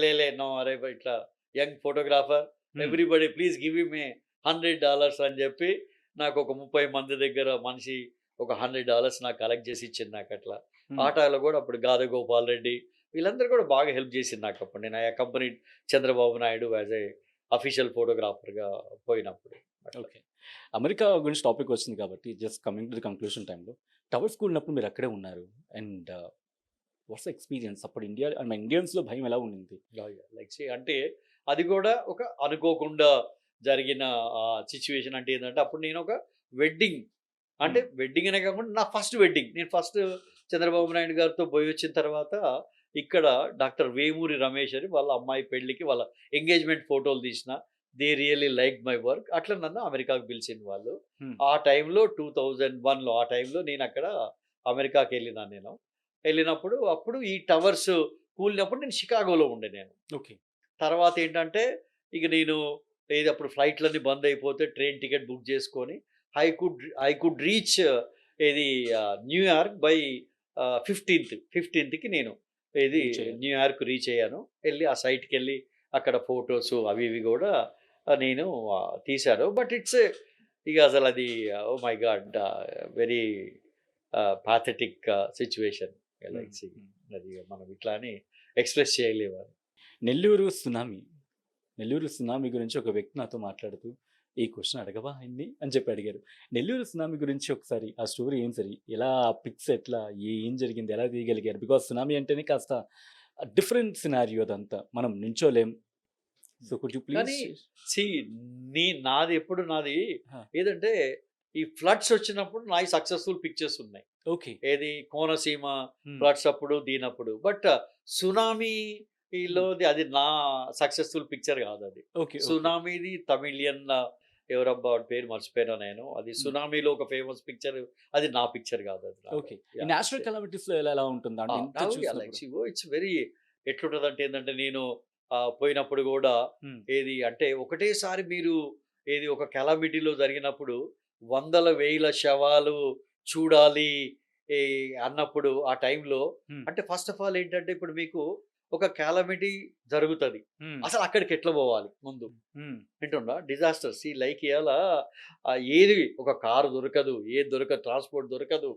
లే నో అరే ఇట్లా యంగ్ ఫోటోగ్రాఫర్ హ్మ్. Everybody please give him a $100 అని చెప్పి నాకొక 30 మంది దగ్గర మనిషి ఒక $100 నాకు కలెక్ట్ చేసి ఇచ్చిండు నాకట్లా. హ్మ్. ఆటాలో గూడా అప్పుడు గాదె గోపాల్ రెడ్డి వీళ్ళందరూ కూడా బాగా హెల్ప్ చేసిండ్రు నాకప్పుడు. నేను I accompanied Chandrababu Naidu as a official ఫోటోగ్రాఫర్‌గా పోయినప్పుడు అట్లా. ఓకే. అమెరికా గురించి టాపిక్ వచ్చింది కాబట్టి just coming to the conclusion టైమ్‌లో టవర్ స్కూల్ ఉన్నప్పుడు మీరు అక్కడే ఉన్నారు. అండ్ వాట్స్ ద ఎక్స్‌పీరియన్స్ అప్పుడు ఇండియా ఐ మీన్ ఇండియన్స్‌లో భయం ఎలా ఉండింది? యాహ్! యాహ్! లైక్ సీ అంటే అది గూడా ఒక అనుకోకుండా జరిగిన సిట్యుయేషన్ అంటే ఏందంటే అప్పుడు నేనొక వెడ్డింగ్ అంటే హ్మ్. వెడ్డింగ్ అనే కాకుండా నా ఫస్ట్ వెడ్డింగ్. నేను ఫస్ట్ చంద్రబాబు నాయుడు గారితో పోయొచ్చిన తర్వాత ఇక్కడ డాక్టర్ వేమూరి రమేష్ అని వాళ్ళ అమ్మాయి పెళ్ళికి వాళ్ళ ఎంగేజ్‌మెంట్ ఫోటోలు తీసిన. They really liked my work. అట్లా నన్ను అమెరికాకి పిలిచిండ్రు వాళ్ళు. హ్మ్. ఆ టైంలో 2001లో ఆ టైంలో నేనక్కడ అమెరికాకెళ్ళినా నేను. ఎళ్ళినప్పుడు అప్పుడు ఈ టవర్స్ కూలినప్పుడు నేను షికాగోలో ఉండే నేను. ఓకే. తర్వాతేంటంటే, ఇక నేను ఏది అప్పుడు ఫ్లైట్‌లన్నీ బందయిపోతే ట్రైన్ టికెట్ బుక్ జేసుకొని ఐ కుడ్ రీచ్ ఏది న్యూయార్క్ బై 15థ్‌కి నేను ఏది రీచ్ అయ్యారు. న్యూయార్క్ రీచ్ అయ్యాను. ఎళ్లి ఆ సైట్‌కెళ్ళి అక్కడ ఫోటోసు అవి ఇవి గూడా నేను తీశాను. బట్ ఇట్స్ ఇగ అసలది oh my God! Very pathetic situation. హ్మ్. లైక్ సీ హ్మ్. అది మనం ఇట్లా అని ఎక్స్‌ప్రెస్ చేయలేము అది. నెల్లూరు సునామీ. నెల్లూరు సునామీ గురించి ఒక వ్యక్తి నాతో మాట్లాడుతూ, "ఈ క్వెషన్ అడగవా ఆయన్ని?" అని చెప్పి అడిగారు. నెల్లూరు సునామీ గురించి ఒకసారి ఆ స్టోరీ ఏం సరి? ఎలా పిక్స్ ఎట్లా? ఏం జరిగింది? ఎలా తీయగలిగారు? బికాజ్ సునామీ అంటేనే కాస్త డిఫరెంట్ సినారియో అదంతా. మనం నించోలేం. సో, కుడ్ యూ ప్లీజ్ కానీ సీ నాదెప్పుడు నాది ఆ! ఏదంటే, ఈ ఫ్లడ్స్ వచ్చినప్పుడు నాయి సక్సెస్‌ఫుల్ పిక్చర్స్ ఉన్నాయి. ఓకే. ఏది కోనసీమ హ్మ్. ఫ్లడ్స్ అప్పుడు, దీనప్పుడు. బట్ సునామీ హ్మ్. ఈలోది అది నా సక్సెస్‌ఫుల్ పిక్చర్ గాదది. ఓకే. ఓకే. సునామీది తమిళియన్ ఎవరబ్బా వాడి పేరు మర్చిపోయినా నేను. అది హ్మ్. సునామీలో ఒక ఫేమస్ పిక్చర్ అది నా పిక్చర్ గాదది ఓకే. నాదది. ఈ యాహ్! నేచురల్ కెలామిటీస్‌లో ఎలా ఉంటుందా? అంటే ఇంత చూసినప్పుడు? ఇట్స్ వెరీ ఎట్లుంటదంటే ఏందంటే నేను పోయినప్పుడు గూడా హ్మ్. ఏది అంటే ఒకటేసారి మీరు ఏది ఒక కెలామిటీలో జరిగినప్పుడు వందల, వేల శవాలు చూడాలి ఈ అన్నప్పుడు ఆ టైంలో హ్మ్. అంటే ఫస్ట్ ఆఫ్ ఆల్ ఏంటంటే ఇప్పుడు మీకు ఒక కెలామిటీ జరుగుతది. హ్మ్. అసలు అక్కడికి ఎట్లా పోవాలి ముందు? హ్మ్. వింటుండ్రా? డిజాస్టర్స్ ఈ లైక్ ఇయాల ఏది ఒక కారు దొరకదు. ఏది దొరకదు. ట్రాన్స్‌పోర్ట్ దొరకదు.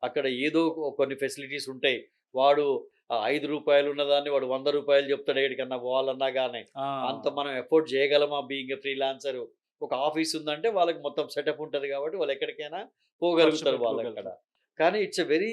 అక్కడ ఏదో కొన్ని ఫెసిలిటీస్ ఉంటాయి. వాడు రూ. 5 ఉన్నదాన్ని వాడు రూ. 100 చెప్తాడు ఏడికన్నా పోవాలన్నా గాని. అంత ఆ! మనం ఎఫోర్డ్ చేయగలమా బీయింగ్ ఎ ఫ్రీలాన్సర్? ఒక ఆఫీస్ ఉందంటే వాళ్ళకి మొత్తం సెటప్ ఉంటది కాబట్టి వాళ్ళు ఎక్కడికైనా ఖర్చు పోగలుగుతారు వాళ్ళక్కడ. పెట్టుకోగలరు. కానీ ఇట్స్ ఎ వెరీ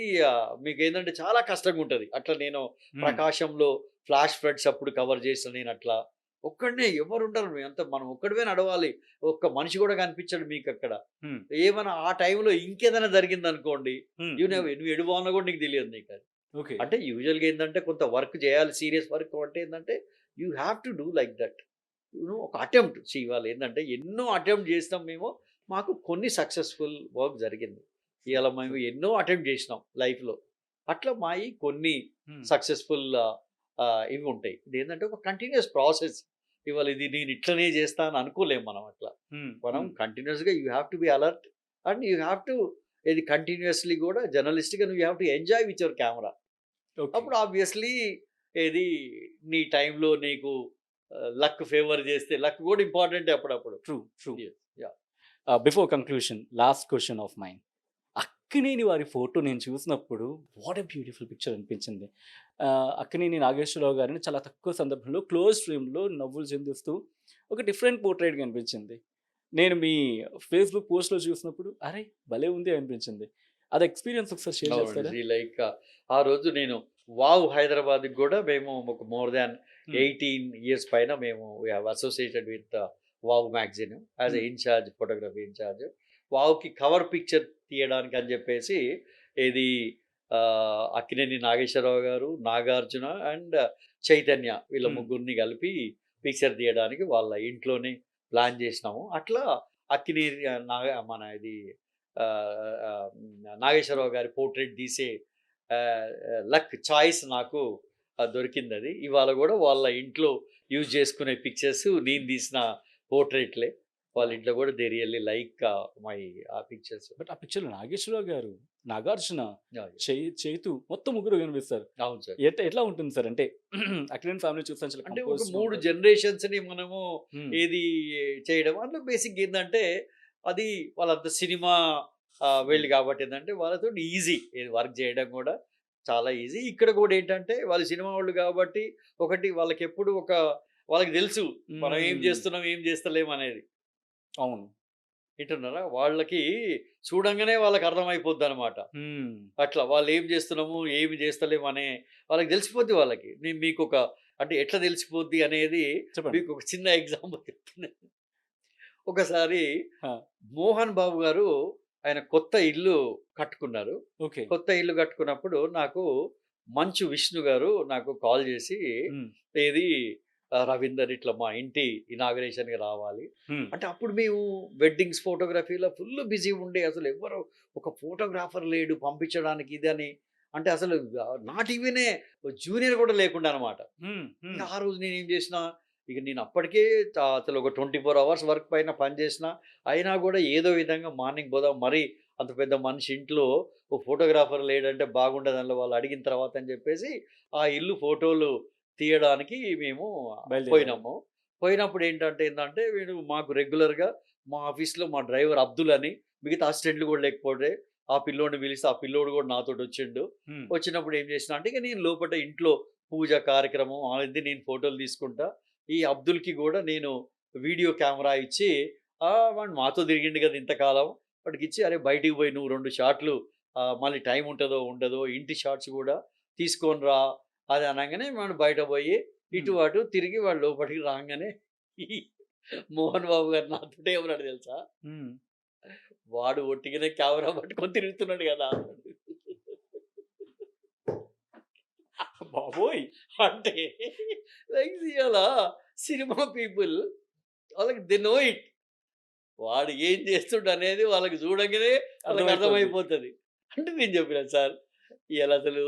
మీకేందంటే చాలా కష్టంగా ఉంటది. అట్లా నేను హ్మ్. ప్రకాశంలో ఫ్లాష్ ఫ్లడ్స్ అప్పుడు కవర్ చేసిన నేనట్లా. ఒక్కడినే ఎవరుండరు. మనం ఒక్కడివే నడవాలి. ఒక్క మనిషి గూడా కనిపించడు మీకక్కడ. హ్మ్. ఏమన్నా ఆ టైంలో ఇంకేదైనా జరిగిందనుకోండి, హ్మ్. హ్మ్. నువ్వు ఎటు పోవాలన్నా గూడా నీకు తెలియదు నీకది. ఓకే. అంటే యూజువల్‌గా ఏందంటే కొంత వర్క్ జేయాలి. సీరియస్ వర్క్ అంటే ఏందంటే you have to do like that. ఒక అటెంప్ట్. ఇవాళేందంటే ఎన్నో అటెంప్ట్ జేసినాం మేము. మాకు కొన్ని సక్సెస్‌ఫుల్ వర్క్ జరిగింది. ఇయాల సూపర్. మేము సూపర్. ఎన్నో అటెంప్ట్ జేసినాం లైఫ్‌లో. అట్లా మాయి కొన్ని హ్మ్. సక్సెస్‌ఫుల్ ఇవి ఉంటాయి. ఇదేంటంటే ఒక కంటిన్యూయస్ ప్రాసెస్. ఇవాళ ఇది నేను ఇట్లనే జేస్తా అని అనుకోలేము మనం అట్లా. హ్మ్. మనం హ్మ్. కంటిన్యూయస్‌గా you have to be alert and you have to ఇది కంటిన్యూయస్‌లీ గూడా జర్నలిస్ట్‌గా you have to enjoy with your camera. Okay. అప్పుడు ఆబ్వియస్‌లీ ఏది నీ టైంలో నీకు లక్ ఫేవర్ చేస్తే లక్ కూడా ఇంపార్టెంటే అప్పుడప్పుడు. True. Yes. Yeah. Before conclusion last question of mind. Akkineni వారి ఫోటో నేను చూసినప్పుడు వాట్ ఎ బ్యూటిఫుల్ పిక్చర్ అనిపించింది. అక్కినేని నాగేశ్వరరావు గారిని చాలా తక్కువ సందర్భంలో క్లోజ్ ఫ్రేమ్‌లో నవ్వులు చిందిస్తూ ఒక డిఫరెంట్ పోర్ట్రైట్ కనిపించింది. నేను మీ ఫేస్‌బుక్ పోస్ట్‌లో చూసినప్పుడు అరే! భలే ఉంది అనిపించింది. అది ఎక్స్‌పీరియన్స్ ఒకసారి షేర్ చేస్తారా? అవునండి. లైక్ ఆ రోజు నేను వావ్ హైదరాబాద్‌కి గూడా మేము ఒక మోర్ దాన్ 18 ఇయర్స్ పైన మేము we have associated with Wow magazine as a incharge, photography incharge. వావ్‌కి కవర్ పిక్చర్ తీయడానికి అని చెప్పేసి ఇది అక్కినేని నాగేశ్వరరావు గారు, నాగార్జున అండ్ చైతన్య వీళ్ళ Hmm. ముగ్గురిని కలిపి పిక్చర్ తీయడానికి వాళ్ళ ఇంట్లోనే ప్లాన్ చేసినాము. అట్లా అక్కినేని మన ఇది నాగేశ్వరరావు గారి పోర్ట్రేట్ తీసే లక్ చాయిస్ నాకు దొరికిందది. ఇవాళ గూడా వాళ్ళ ఇంట్లో యూజ్ చేసుకునే పిక్చర్స్ నేను తీసిన పోర్ట్రేట్‌లే. వాళ్ళ ఇంట్లో గూడా దే రియల్లీ లైక్ మై ఆ పిక్చర్స్. బట్ ఆ పిక్చర్‌లో నాగేశ్వరరావు గారు, నాగార్జున, యాహ్! చైతు మొత్తం ముగ్గురు కనిపిస్తారు. అవును సార్. ఎట్లా ఉంటుంది సార్? అంటే అక్కినేని ఫ్యామిలీ చూస్తాను చాలా అంటే ఒక కంపోజ్డ్‌గా 3 ఉంటారు. జనరేషన్స్‌ని మనము హ్మ్. ఏది చేయడం అందులో బేసిక్‌గా ఏందంటే అది వాళ్ళంత సినిమా వీళ్ళు కాబట్టి ఏందంటే వాళ్ళతోటి ఈజీ ఏది వర్క్ చేయడం గూడా చాలా ఈజీ. ఇక్కడ గూడా ఏంటంటే వాళ్ళు సినిమా వాళ్ళు కాబట్టి ఒకటి వాళ్ళకెప్పుడు వాళ్ళకి తెలుసు మనం ఏం హ్మ్. చేస్తున్నాం, ఏం చేస్తలేం అనేది. అవును. వింటున్నారా? వాళ్ళకి చూడంగానే వాళ్ళకి అర్థమైపోద్దనమాట. హ్మ్. అట్లా వాళ్ళు ఏం చేస్తున్నాము, ఏమి చేస్తలేము అనే వాళ్ళకి తెలిసిపోద్ది వాళ్ళకి. నేను మీకొక అంటే ఎట్లా తెలిసిపోద్ది అనేది చెప్పండి. మీకు ఒక చిన్న ఎగ్జాంపుల్ చెప్తాను. ఒకసారి ఆ! మోహన్ బాబు గారు ఆయన కొత్త ఇల్లు కట్టుకున్నారు. ఓకే. కొత్త ఇల్లు కట్టుకున్నప్పుడు నాకు మంచు విష్ణు గారు నాకు కాల్ చేసి హ్మ్. ఏది రవీందర్ ఇట్లా మా ఇంటి ఇనాగరేషన్‌కి రావాలి. హ్మ్. అంటే అప్పుడు మేము వెడ్డింగ్స్ ఫోటోగ్రఫీలో ఫుల్ బిజీ ఉండే అసలు ఎవ్వరు ఒక ఫోటోగ్రాఫర్ లేడు పంపించడానికి ఇదని. అంటే అసలు నాట్ ఈవెన్ ఏ జూనియర్ కూడా లేకుండా అనమాట. హ్మ్. హ్మ్. ఇంక ఆ రోజు నేనేం జేసినా, ఇక నేను అప్పటికే అసలు ఒక 24 అవర్స్ వర్క్ పైన పని జేసినా, అయినా గూడా ఏదో విధంగా మార్నింగ్ పోదాం మరీ అంత పెద్ద మనిషి ఇంట్లో ఓ ఫోటోగ్రాఫర్ లేడంటే బాగుండదని వాళ్ళు అడిగిన తర్వాత అని జెప్పేసి, ఆ ఇల్లు ఫోటోలు తీయడానికి మేము బయలుదేరారు. పోయినాము. పోయినప్పుడు ఏంటంటే వీడు మాకు రెగ్యులర్‌గా మా ఆఫీస్‌లో మా డ్రైవర్ అబ్దుల్ అని, మిగతా అసిస్టెంట్లు గూడా లేకపోతే, ఆ పిల్లోడిని పిలిస్తే ఆ పిల్లోడు గూడా నాతోటొచ్చిండు. హ్మ్. వచ్చినప్పుడు ఏం చేసినా అంటే, ఇక నేను లోపట ఇంట్లో పూజ కార్యక్రమం అది నేను ఫోటోలు తీసుకుంటా. ఈ అబ్దుల్‌కి గూడా నేను వీడియో కెమెరా ఇచ్చి వాడు మాతో తిరిగిండు గదా ఇంతకాలం. వాడికిచ్చి "అరే! బయటికి పోయి నువ్వు 2 షాట్లు మళ్ళీ టైం ఉంటదో, ఉండదో ఇంటి షాట్స్ గూడా తీసుకొని రా" అది అనంగానే వాడు బయట పోయి ఇటు హ్మ్. అటు తిరిగి వాడు లోపటికి రాంగానే ఈ మోహన్ బాబు గారు నాతోటి ఏమన్నాడు తెలుసా? హ్మ్. వాడు ఒట్టిగానే కెమెరా పట్టుకొని తిరుగుతున్నాడు గదా! బాబోయ్! అంటే లైక్ ఇయాల సినిమా పీపుల్ వాళ్ళకి దే నో ఇట్. వాడు ఏం చేస్తుండనేది వాళ్ళకి చూడంగానే వాళ్ళకి అర్థమైపోద్ది. అర్థమైపోతది. అంటే నేను చెప్పినా సార్ ఇయాలసలు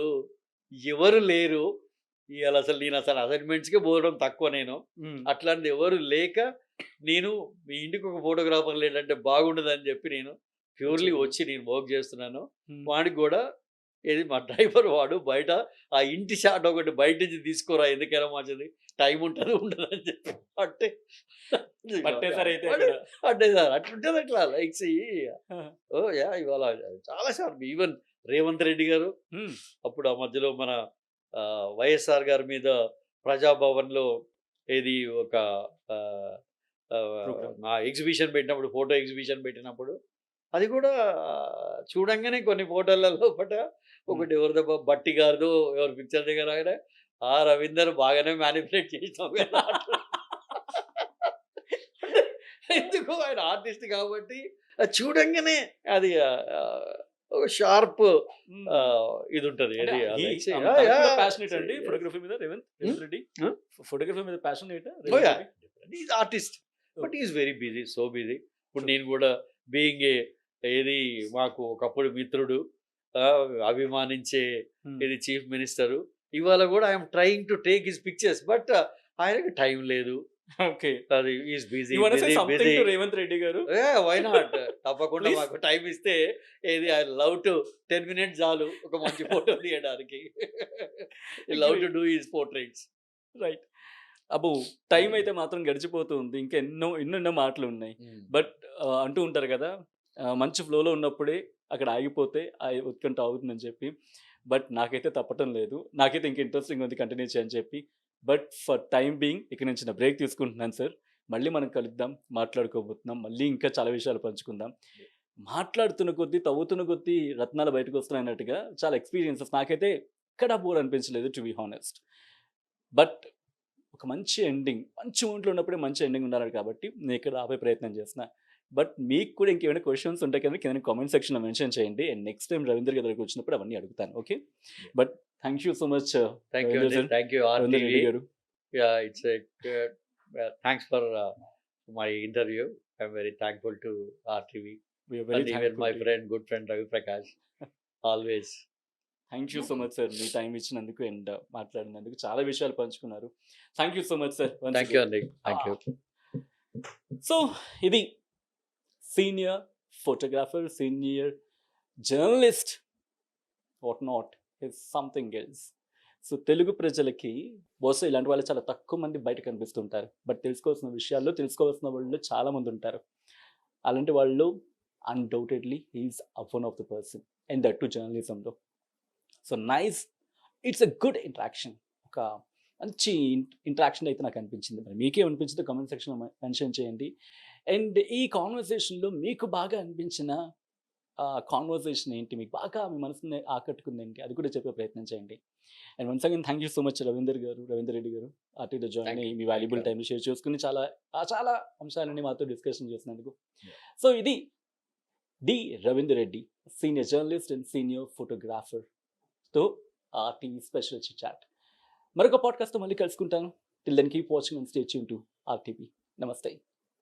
ఎవరు లేరు. ఇయాలసలు నేనసలు అసైన్‌మెంట్స్‌కే పోవడం తక్కువ నేను. హ్మ్. అట్లాంటిది ఎవరు లేక నేను మీ ఇంటికి ఒక ఫోటోగ్రాఫర్ లేడంటే బాగుండదని చెప్పి నేను ప్యూర్‌లీ వచ్చారు. వచ్చి నేను వర్క్ చేస్తున్నాను. హ్మ్. వాడికి గూడా ఏది మా డ్రైవర్ వాడు బయట ఆ ఇంటి షాట్ ఒకటి బయట నుంచి తీసుకోరా ఎందుకైనా మంచిది. టైం ఉంటది ఉండదని చెప్పి అంటే పట్టేసారైతే వాడు అక్కడ. అంటే సార్ అట్లుంటది అట్లా లైక్ సీ ఆ! ఓహ్! యాహ్! ఇవాళ చాలా సార్లు ఈవెన్ రేవంత్ రెడ్డి గారు హ్మ్. అప్పుడు ఆ మధ్యలో మన వైఎస్ఆర్ గారి మీద ప్రజాభవన్‌లో ఏది ఒక ఆహ్, ప్రోగ్రామ్. నా ఎగ్జిబిషన్ పెట్టినప్పుడు ఫోటో ఎగ్జిబిషన్ పెట్టినప్పుడు అది కూడా చూడంగానే కొన్ని ఫోటోల లోపట హ్మ్. ఒకటి ఎవరిదో బట్టి గారిదో ఎవరి పిక్చర్ దగ్గర రాగానే, "ఆ! రవీందర్ బాగానే మ్యానిప్యులేట్ చేసినావు కదా!" అంటే ఎందుకు ఆయన ఆర్టిస్ట్ కాబట్టి అది చూడంగానే అది ఒక షార్ప్ హ్మ్. ఇది ఉంటది. అంటే ఏది హి లైక్ తనకు కూడా ప్యాషనేట్ అండి యాహ్! ఫోటోగ్రఫీ మీద రేవంత్ రెడ్డి? హ్మ్. ఫోటోగ్రఫీ మీద ప్యాషనేటా oh! Revanth yeah! Reddy? He is artist. But okay. He is very busy. So busy. ఇప్పుడు ట్రూ. నేను గూడా బీయింగ్ ఏది మాకు ఒకప్పుడు మిత్రుడు, అభిమానించే హ్మ్. ఇది చీఫ్ మినిస్టరు. ఇవాళ గూడా I am trying to take his pictures. But ఆయనకి టైం లేదు. ఓకే. అది is busy you want say busy something busy to Revanth Reddy గారు? వై నాట్ తప్పకుండా ప్లీజ్. మాకు టైం ఇస్తే ఏది ఐ లవ్ టు 10 మినిట్స్ చాలు ఒక మంచి ఫోటో తీయడానికి love to do is portraits. Right. అబ్బో! టైం అయితే మాత్రం గడిచిపోతూ ఉంది. ఇంకా ఎన్నెన్నో మాటలున్నాయి. బట్ అంటూ ఉంటారు కదా! మంచి ఫ్లోలో ఉన్నప్పుడే అక్కడ ఆగిపోతే ఆ ఉత్కంఠ ఆగుతుందని చెప్పి. బట్ నాకైతే తప్పటం లేదు. నాకైతే ఇంకా ఇంట్రెస్టింగ్‌గా ఉంది కంటిన్యూ చేయని చెప్పి. బట్ ఫర్ టైమ్ బీయింగ్ ఇక నుంచి నా బ్రేక్ తీసుకుంటున్నాను సార్. మళ్ళీ మనం కలుద్దాం. మాట్లాడుకోబోతున్నాం. మళ్ళీ ఇంకా చాలా విషయాలు పంచుకుందాం. మాట్లాడుతున్న కొద్దీ, తవ్వుతున్న కొద్దీ రత్నాలు బయటకొస్తున్నాయన్నట్టుగా చాలా ఎక్స్‌పీరియన్సెస్ నాకైతే ఎక్కడా బోర్ అనిపించలేదు టు బి హానెస్ట్. బట్ ఒక మంచి ఎండింగ్, మంచి మూడ్‌లో ఉన్నప్పుడే మంచి ఎండింగ్ ఉండాలి కాబట్టి నేను ఇక్కడ ఆపే ప్రయత్నం చేస్తున్నా. బట్ మీకు కూడా ఇంకేమైనా క్వెషన్స్ ఉంటాయి కదా! కింద కామెంట్ సెక్షన్‌లో మెన్షన్ చేయండి. అండ్ నెక్స్ట్ టైమ్ రవీంద్ర గారి దగ్గరికి వచ్చినప్పుడు అవన్నీ అడుగుతాను. Okay. But thank you so much thank you Ravindra అండి. Sir. Thank you Ravindra RTV. Reddy గారు. Yeah, it's a good, thanks for my interview. I'm very thankful to RTV we are very and even thankful my to friend, good friend Ravi Prakash. Always. Thank you so much sir. మీ time ఇచ్చినందుకు and మాట్లాడినందుకు చాలా విషయాలు పంచుకున్నారు. Thank you so much sir. Once Thank you, again. Andy. Thank you. So ఇది senior photographer, senior journalist, what not is something else. So Telugu ప్రజలకి బహుశా ఇలాంటి వాళ్ళు చాలా తక్కువ మంది బయట కనిపిస్తుంటారు. బట్ తెలుసుకోవాల్సిన విషయాల్లో తెలుసుకోవాల్సిన వాళ్ళు చాలా మంది ఉంటారు. అలాంటి వాళ్ళు undoubtedly he is one of the person and that to జర్నలిజంలో. So nice. It's a good interaction. ఒక మంచి ఇంటరాక్షన్ అయితే నాకు అనిపించింది. మరి మీకేమనిపించిందో కామెంట్ సెక్షన్‌లో మెన్షన్ చేయండి. అండ్ ఈ కాన్వర్సేషన్‌లో మీకు బాగా అనిపించిన కాన్వర్సేషన్ ఏంటి? మీకు బాగా మీ మనసుని ఆకట్టుకుందేంటి? అది కూడా చెప్పే ప్రయత్నం చేయండి. And once again thank you so much Ravinder Reddy గారు ఆర్టీలో జాయిన్ Thank అయ్యి you. మీ Thank వాల్యుబుల్ you. టైంని షేర్ చేసుకుని చాలా చాలా అంశాలని మాతో డిస్కషన్ చేసినందుకు. Yeah. సో ఇది the Ravinder Reddy, senior journalist and senior ఫోటోగ్రాఫర్తో ఆర్టీవీ స్పెషల్ చాట్. మరొక పాడ్కాస్ట్తో మళ్ళీ కలుసుకుంటాను. Till then keep watching and stay tune to RTV. నమస్తే.